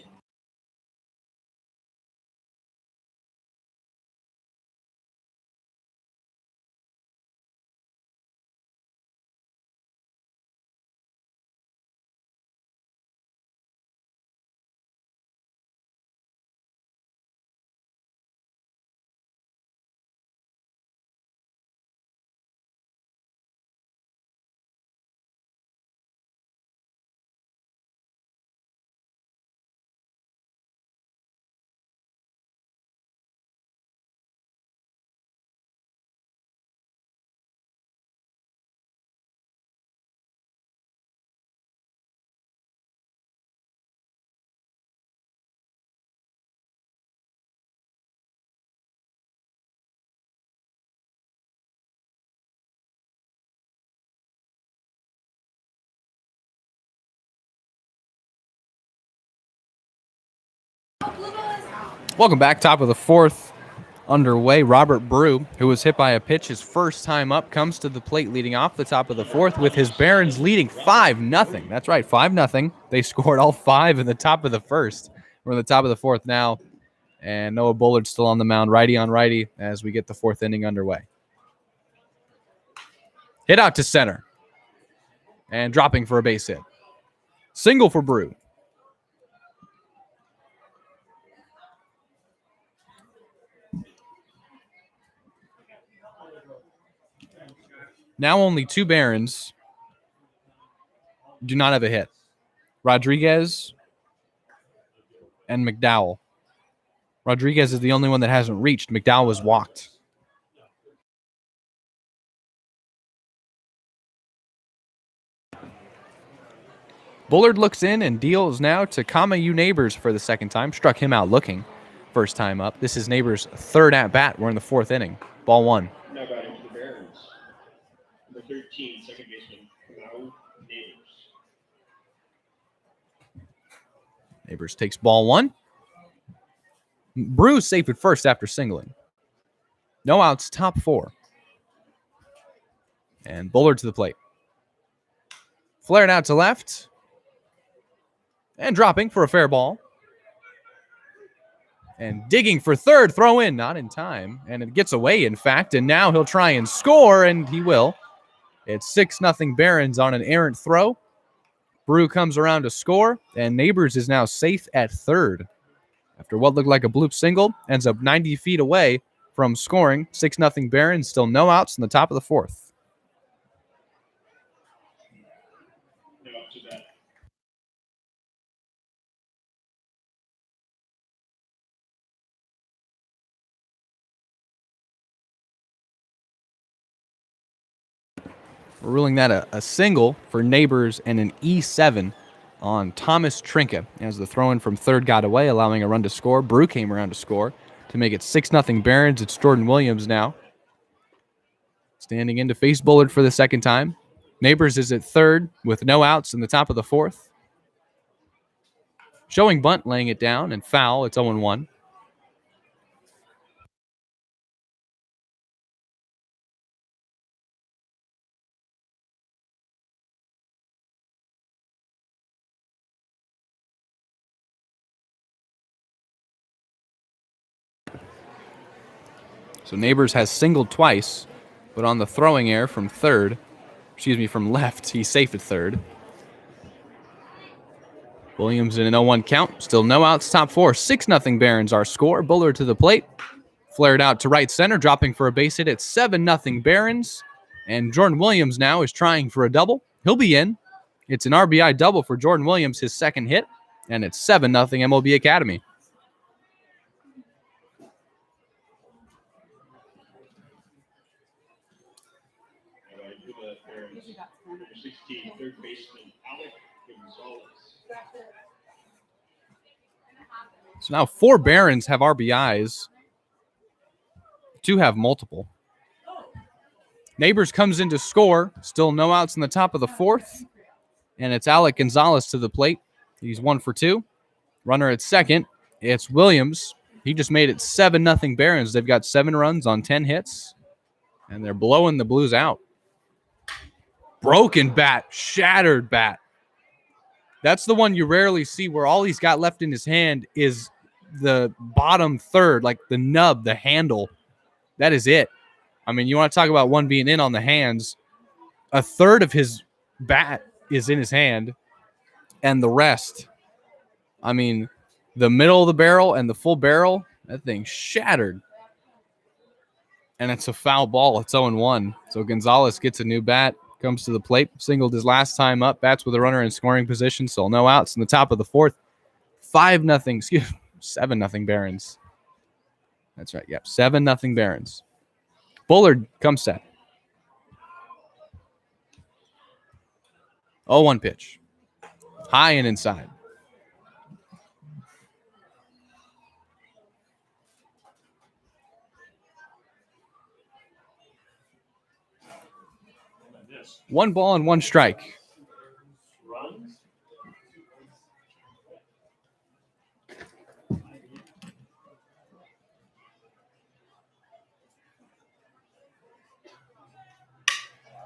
Welcome back. Top of the fourth underway. Robert Brew, who was hit by a pitch his first time up, comes to the plate leading off the top of the fourth with his Barons leading 5-0. That's right, 5-0. They scored all 5 in the top of the first. We're in the top of the fourth now, and Noah Bullard still on the mound, righty on righty, as we get the fourth inning underway. Hit out to center, and dropping for a base hit. Single for Brew. Now only 2 Barons do not have a hit. Rodriguez and McDowell. Rodriguez is the only one that hasn't reached. McDowell was walked. Bullard looks in and deals now to Kamayu Neighbors for the second time. Struck him out looking first time up. This is Neighbors' third at-bat. We're in the fourth inning. Ball 1. Now batting for the Barons. Number 13, second baseman, Kamau Neighbors. Neighbors takes ball 1. Brew safe at first after singling. No outs, top 4. And Bullard to the plate. Flared out to left. And dropping for a fair ball. And digging for third, throw in, not in time. And it gets away, in fact, and now he'll try and score, and he will. It's 6-0 Barons on an errant throw. Brew comes around to score, and Neighbors is now safe at third. After what looked like a bloop single, ends up 90 feet away from scoring. 6-0 Barons, still no outs in the top of the fourth. No out to that. We're ruling that a single for Neighbors and an E7 on Thomas Trinka as the throw-in from third got away, allowing a run to score. Brew came around to score to make it 6-0 Barons. It's Jordan Williams now, standing in to face Bullard for the second time. Neighbors is at third with no outs in the top of the fourth. Showing bunt, laying it down, and foul. It's 0-1. So Neighbors has singled twice, but on the throwing error from from left, he's safe at third. Williams in an 0-1 count. Still no outs, top 4. 6-0 Barons our score. Bullard to the plate. Flared out to right center, dropping for a base hit. It's 7-0 Barons. And Jordan Williams now is trying for a double. He'll be in. It's an RBI double for Jordan Williams, his second hit. And it's 7-0 MLB Academy. Number 16, third baseman, Alec Gonzalez. So now 4 Barons have RBIs. 2 have multiple. Neighbors comes in to score. Still no outs in the top of the fourth. And it's Alec Gonzalez to the plate. He's 1 for 2. Runner at second. It's Williams. He just made it 7-0 Barons. They've got 7 runs on 10 hits. And they're blowing the Blues out. Broken bat. Shattered bat. That's the one you rarely see where all he's got left in his hand is the bottom third, like the nub, the handle. That is it. I mean, you want to talk about one being in on the hands. A third of his bat is in his hand, and the rest, I mean, the middle of the barrel and the full barrel, that thing shattered. And it's a foul ball. It's 0-1. So Gonzalez gets a new bat, comes to the plate, singled his last time up, bats with a runner in scoring position, so no outs in the top of the fourth. 7-0 Barons. That's right, yep, 7-0 Barons. Bullard comes set. 0-1 pitch. High and inside. One ball and one strike.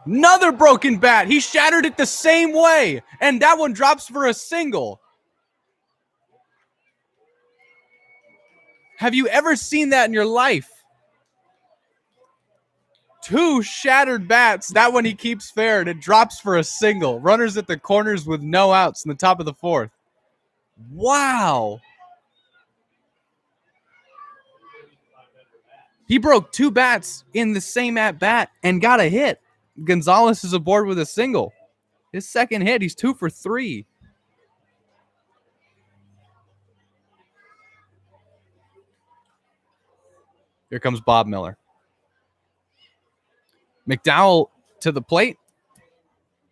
Another broken bat. He shattered it the same way. And that one drops for a single. Have you ever seen that in your life? 2 shattered bats. That one he keeps fair, and it drops for a single. Runners at the corners with no outs in the top of the fourth. Wow. He broke 2 bats in the same at-bat and got a hit. Gonzalez is aboard with a single. His second hit, he's 2 for 3. Here comes Bob Miller. McDowell to the plate.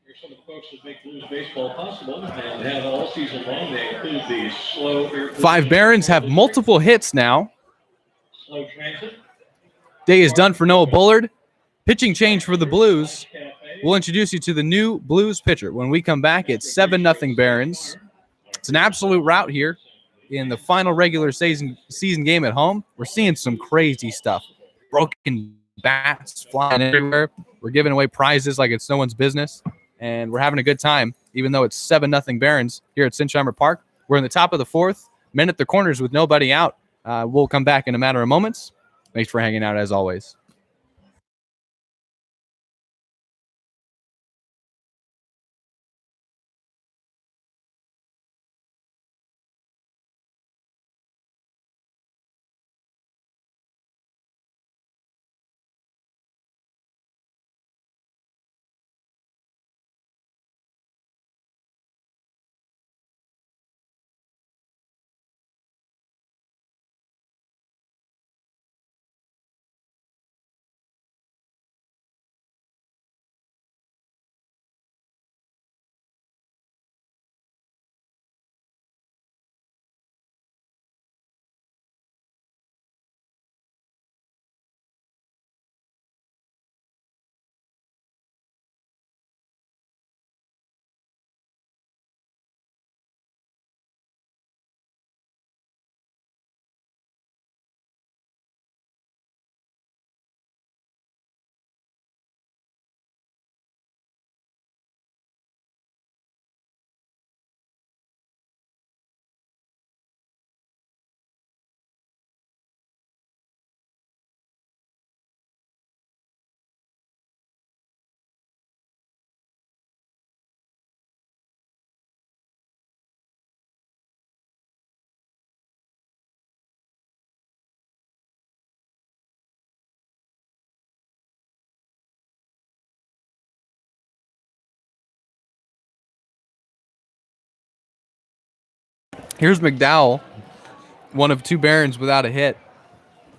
Here's some of the folks that make Blues baseball possible and have all season long. They include the slow. 5 Barons have multiple hits now. Slow transit. Day is done for Noah Bullard. Pitching change for the Blues. We'll introduce you to the new Blues pitcher. When we come back, it's 7-0 Barons. It's an absolute rout here in the final regular season game at home. We're seeing some crazy stuff. Broken bats flying everywhere. We're giving away prizes like it's no one's business. And we're having a good time, even though it's 7-0 Barons here at Sinsheimer Park. We're in the top of the fourth. Men at the corners with nobody out. We'll come back in a matter of moments. Thanks for hanging out as always. Here's McDowell, one of 2 Barons without a hit.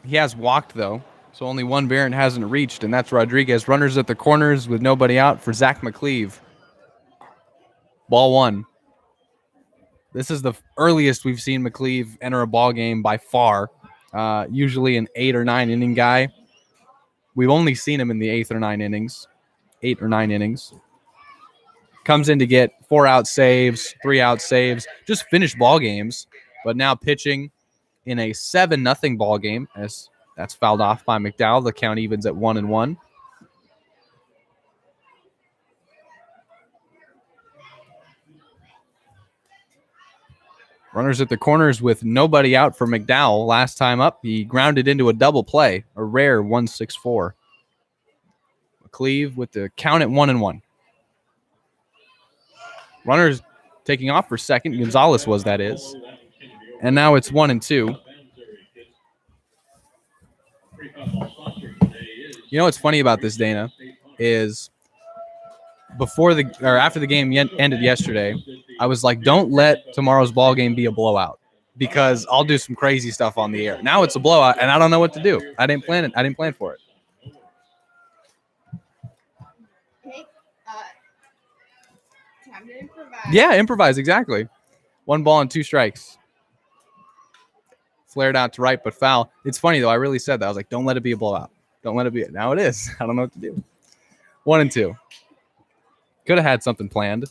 He has walked, though, so only 1 Baron hasn't reached, and that's Rodriguez. Runners at the corners with nobody out for Zach McCleve. Ball 1. This is the earliest we've seen McCleve enter a ball game by far. Usually an 8 or 9 inning guy. We've only seen him in the 8 or 9 innings. Comes in to get 4-out saves, 3-out saves, just finished ball games, but now pitching in a 7-0 ball game as that's fouled off by McDowell. The count evens at 1-1. Runners at the corners with nobody out for McDowell. Last time up, he grounded into a double play, a rare 1-6-4. McCleve with the count at 1-1. Runners taking off for second. Gonzalez was, that is. And now it's 1-2. You know what's funny about this, Dana, is after the game ended yesterday, I was like, don't let tomorrow's ball game be a blowout because I'll do some crazy stuff on the air. Now it's a blowout, and I don't know what to do. I didn't plan for it. Okay. Time to improvise. Yeah, improvise, exactly. 1 ball and 2 strikes. Flared out to right, but foul. It's funny, though. I really said that. I was like, don't let it be a blowout. Don't let it be. Now it is. I don't know what to do. 1-2. Could have had something planned.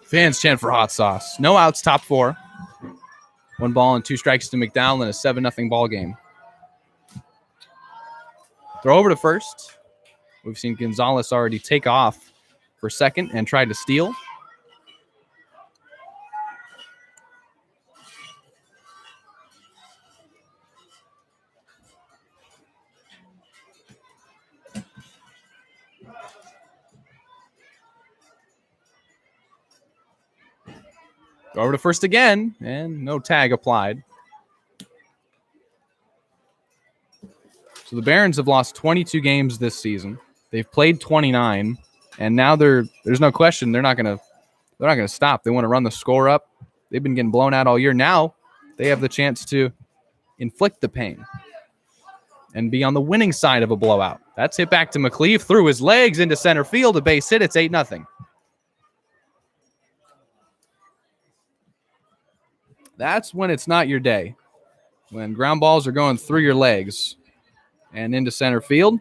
Fans chant for hot sauce. No outs, top 4. 1 ball and 2 strikes to McDowell in a 7-0 ball game. Throw over to first. We've seen Gonzalez already take off for second and try to steal. Over to first again, and no tag applied. So the Barons have lost 22 games this season. They've played 29, and now there's no question they're not gonna stop. They want to run the score up. They've been getting blown out all year. Now they have the chance to inflict the pain and be on the winning side of a blowout. That's hit back to McCleve through his legs into center field. A base hit. It's 8-0. That's when it's not your day. When ground balls are going through your legs and into center field.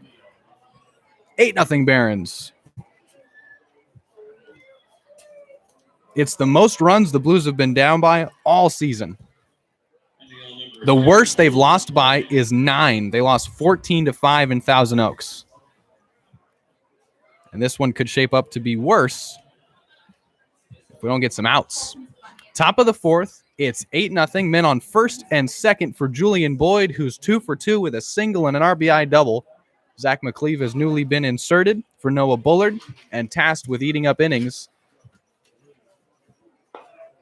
8-0 Barons. It's the most runs the Blues have been down by all season. The worst they've lost by is 9. They lost 14-5 in Thousand Oaks. And this one could shape up to be worse if we don't get some outs. Top of the 4th. It's 8-0. Men on first and second for Julian Boyd, who's 2 for 2 with a single and an RBI double. Zach McCleve has newly been inserted for Noah Bullard and tasked with eating up innings.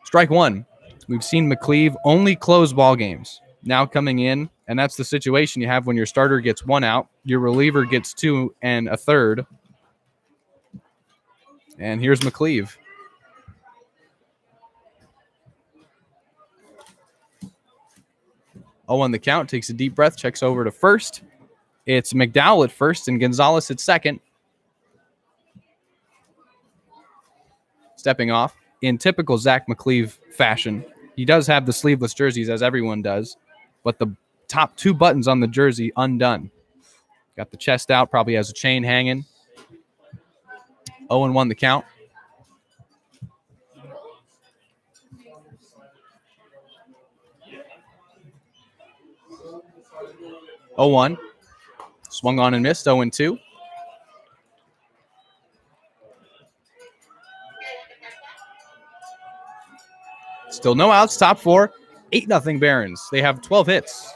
Strike 1. We've seen McCleve only close ball games. Now coming in, and that's the situation you have when your starter gets 1 out, your reliever gets 2 and a third. And here's McCleve. On the count, takes a deep breath, checks over to first. It's McDowell at first and Gonzalez at second. Stepping off in typical Zach McCleve fashion. He does have the sleeveless jerseys, as everyone does, but the top 2 buttons on the jersey undone. Got the chest out, probably has a chain hanging. 0-1 the count. Oh, 1. Swung on and missed. 0-2. Still no outs. Top 4. 8-0 Barons. They have 12 hits.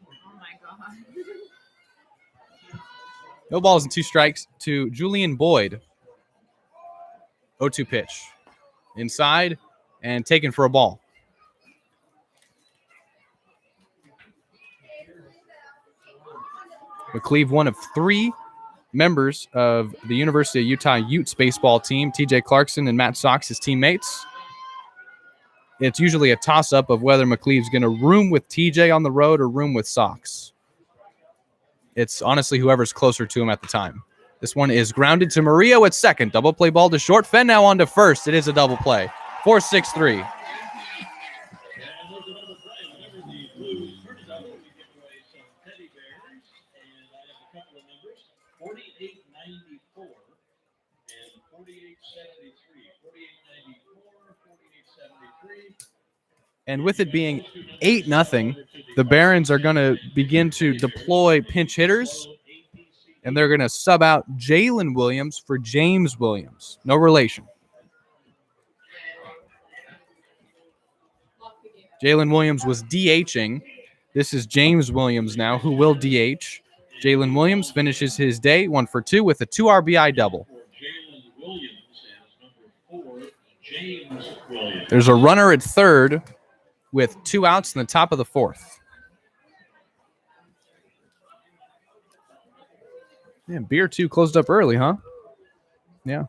Oh my God. No balls and 2 strikes to Julian Boyd. 0-2 pitch. Inside and taken for a ball. McCleve, one of 3 members of the University of Utah Utes baseball team. TJ Clarkson and Matt Sox, his teammates. It's usually a toss-up of whether McCleve's going to room with TJ on the road or room with Sox. It's honestly whoever's closer to him at the time. This one is grounded to Murillo at second. Double play ball to short. Fenn now on to first. It is a double play. 4-6-3. And with it being 8-0, the Barons are going to begin to deploy pinch hitters, and they're going to sub out Jalen Williams for James Williams. No relation. Jalen Williams was DHing. This is James Williams now, who will DH. Jalen Williams finishes his day 1 for 2 with a 2 RBI double. There's a runner at third with 2 outs in the top of the 4th. Yeah, Beer 2 closed up early, huh? Yeah.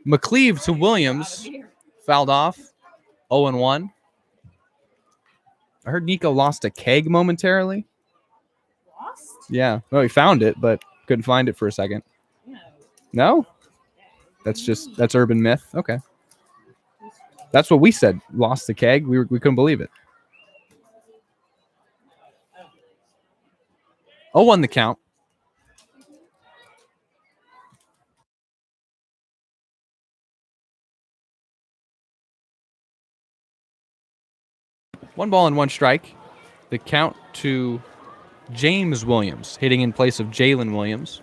McCleve to Williams. Fouled off. 0-1. I heard Nico lost a keg momentarily. Lost? Yeah. Well, he found it, but couldn't find it for a second. No? That's urban myth. Okay. That's what we said. Lost the keg. We couldn't believe it. 0-1 the count. One ball and 1 strike. The count to James Williams, hitting in place of Jalen Williams.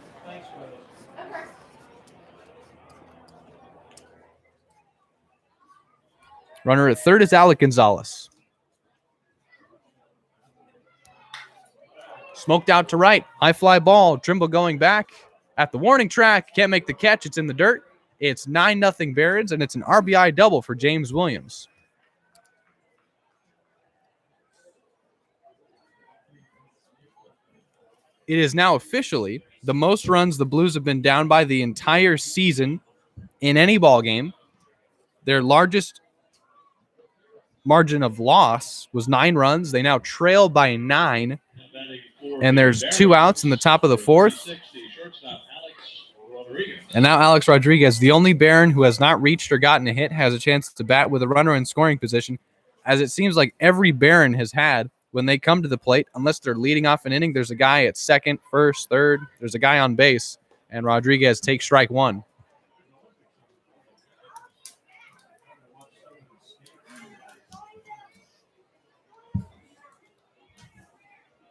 Runner at third is Alec Gonzalez. Smoked out to right. High fly ball. Trimble going back at the warning track. Can't make the catch. It's in the dirt. It's 9-0 Barons, and it's an RBI double for James Williams. It is now officially the most runs the Blues have been down by the entire season in any ball game. Their largest margin of loss was 9 runs. They now trail by 9, and there's 2 outs in the top of the 4th. And now Alex Rodriguez, the only Baron who has not reached or gotten a hit, has a chance to bat with a runner in scoring position, as it seems like every Baron has had when they come to the plate. Unless they're leading off an inning, there's a guy at second, first, third. There's a guy on base, and Rodriguez takes strike 1.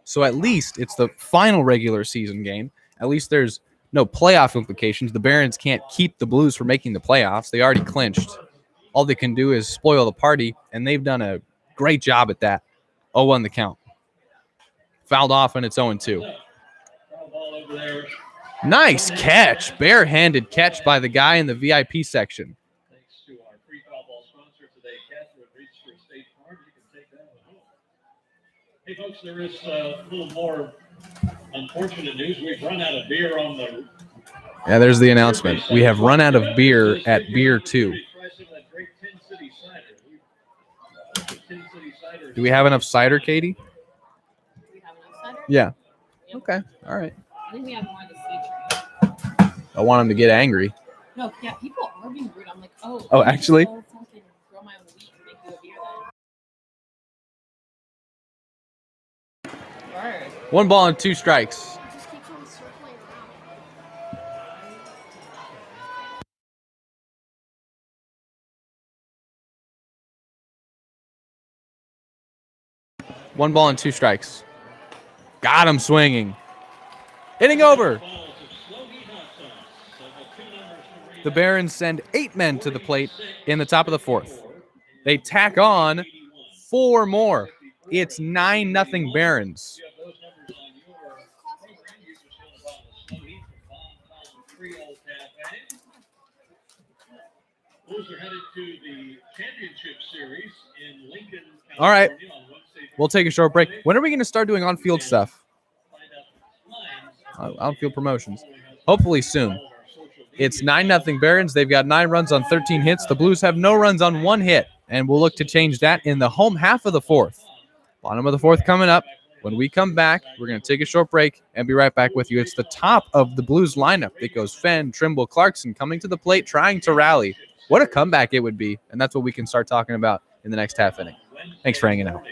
So at least it's the final regular season game. At least there's no playoff implications. The Barons can't keep the Blues from making the playoffs. They already clinched. All they can do is spoil the party, and they've done a great job at that. 0-1 the count. Fouled off, and it's 0-2. Nice catch. Barehanded catch by the guy in the VIP section. Thanks to our free foul ball sponsor today, Catherine Reach for State Farm. You can take that one home. Hey, folks, there is a little more unfortunate news. We've run out of beer on the... Yeah, there's the announcement. We have run out of beer at Beer 2. Do we have enough cider, Katie? Do we have enough cider? Yeah. Okay. All right. I think we have more of the sea tree. I want him to get angry. No, yeah, people are being rude. I'm like, oh. Oh, actually? I'll fucking grow my own wheat and make you a beer then. Word. 1 ball and 2 strikes. It just keeps on circling around. 1 ball and 2 strikes. Got him swinging. Hitting over. The Barons send 8 men to the plate in the top of the 4th. They tack on 4 more. It's 9-0 Barons. Blues are headed to the championship series in Lincoln, California. All right. We'll take a short break. When are we going to start doing on-field stuff? On-field promotions. Hopefully soon. It's 9-0 Barons. They've got 9 runs on 13 hits. The Blues have no runs on 1 hit, and we'll look to change that in the home half of the 4th. Bottom of the 4th coming up. When we come back, we're going to take a short break and be right back with you. It's the top of the Blues lineup. It goes Fenn, Trimble, Clarkson coming to the plate, trying to rally. What a comeback it would be, and that's what we can start talking about in the next half inning. Thanks for hanging out.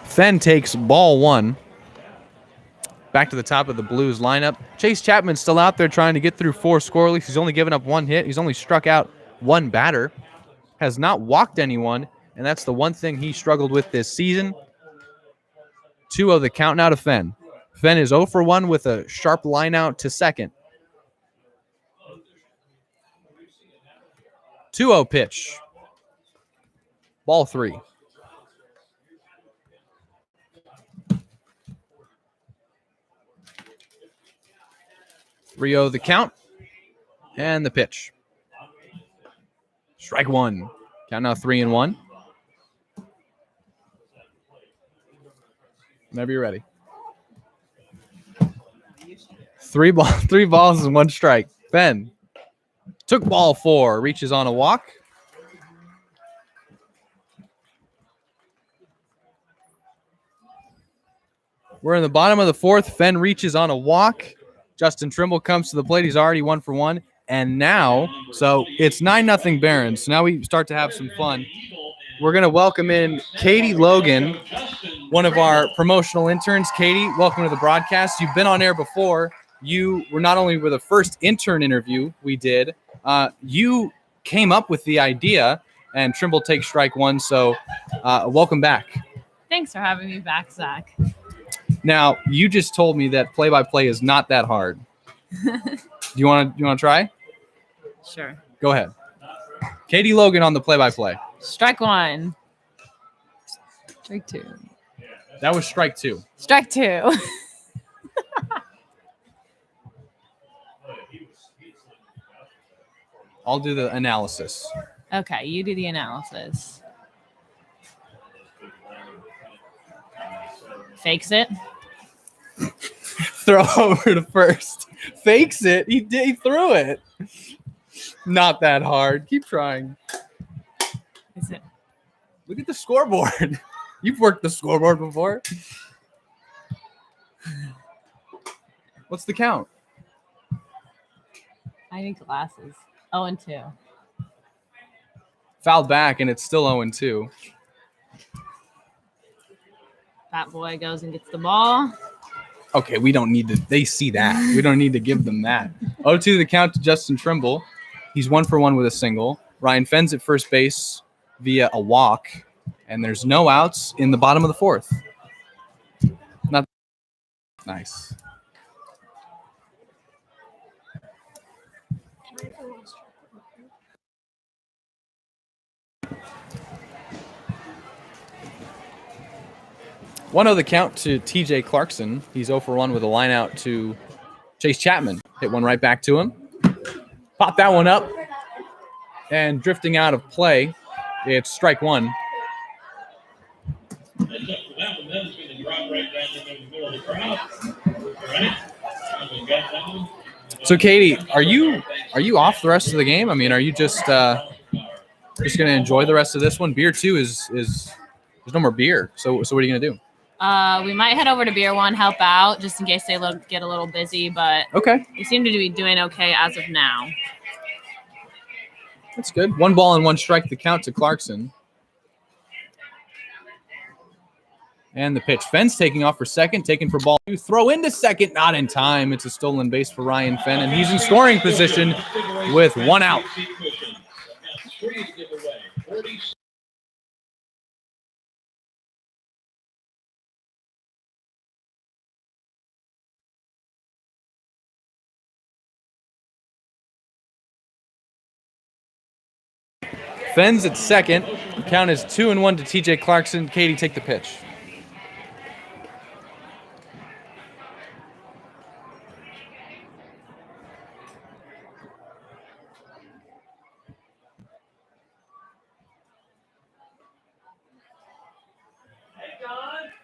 Fenn takes ball 1. Back to the top of the Blues lineup. Chase Chapman's still out there trying to get through 4 scoreless. He's only given up 1 hit. He's only struck out 1 batter. Has not walked anyone, and that's the one thing he struggled with this season. 2-0 the count now to Fenn. Fenn is 0 for 1 with a sharp line out to second. 2-0 pitch. Ball 3. 3-0 the count. And the pitch. Strike 1. Count now 3-1. Whenever you're ready. 3 balls and 1 strike. Fenn took ball 4. Reaches on a walk. We're in the bottom of the 4th. Fenn reaches on a walk. Justin Trimble comes to the plate. He's already 1 for 1. And now, so it's 9-0 Barons. So now we start to have some fun. We're going to welcome in Katie Logan, one of our promotional interns. Katie, welcome to the broadcast. You've been on air before. You were not only the first intern interview we did, you came up with the idea, and Trimble takes strike 1. So welcome back. Thanks for having me back, Zach. Now, you just told me that play-by-play is not that hard. Do you want to try? Sure. Go ahead. Katie Logan on the play-by-play. Strike 1. Strike 2. That was strike 2. Strike 2. I'll do the analysis. Okay, you do the analysis. Fakes it. Throw over to first. Fakes it. He threw it. Not that hard. Keep trying. Is it? Look at the scoreboard. You've worked the scoreboard before. What's the count? I need glasses. 0-2. Fouled back, and it's still 0-2. Fat boy goes and gets the ball. Okay, we don't need to. They see that. We don't need to give them that. 0-2 the count to Justin Trimble. He's 1 for 1 with a single. Ryan Fenn's at first base via a walk, and there's no outs in the bottom of the fourth. Not nice. One of the count to TJ Clarkson. He's 0 for 1 with a line out to Chase Chapman. Hit one right back to him. Pop that one up. And drifting out of play, it's strike one. So, Katie, are you off the rest of the game? I mean, are you just going to enjoy the rest of this one? Beer 2 is there's no more beer. So what are you going to do? We might head over to Beer 1, help out, just in case they get a little busy, but Okay. we seem to be doing okay as of now. That's good. 1 ball and 1 strike, the count to Clarkson. And the pitch. Fenn's taking off for second, taken for ball 2. Throw into second, not in time. It's a stolen base for Ryan Fenn, and he's in scoring position with 1 out. Fenn's at second. The count is 2-1 to TJ Clarkson. Katie, take the pitch.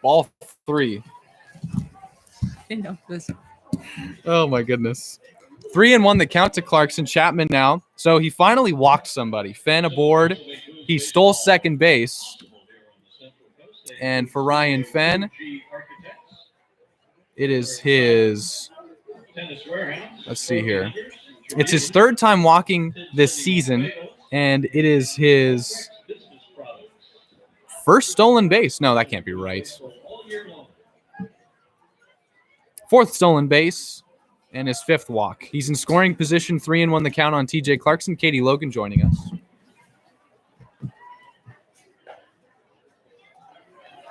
Ball 3. Oh my goodness. 3-1 the count to Clarkson. Chapman now. So he finally walked somebody. Fenn aboard. He stole second base. And for Ryan Fenn, it is his, let's see here. It's his 3rd time walking this season, and it is his 1st stolen base. No, that can't be right. 4th stolen base. And his 5th walk. He's in scoring position, 3-1 the count on TJ Clarkson. Katie Logan joining us.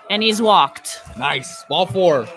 And he's walked. Nice. Ball 4.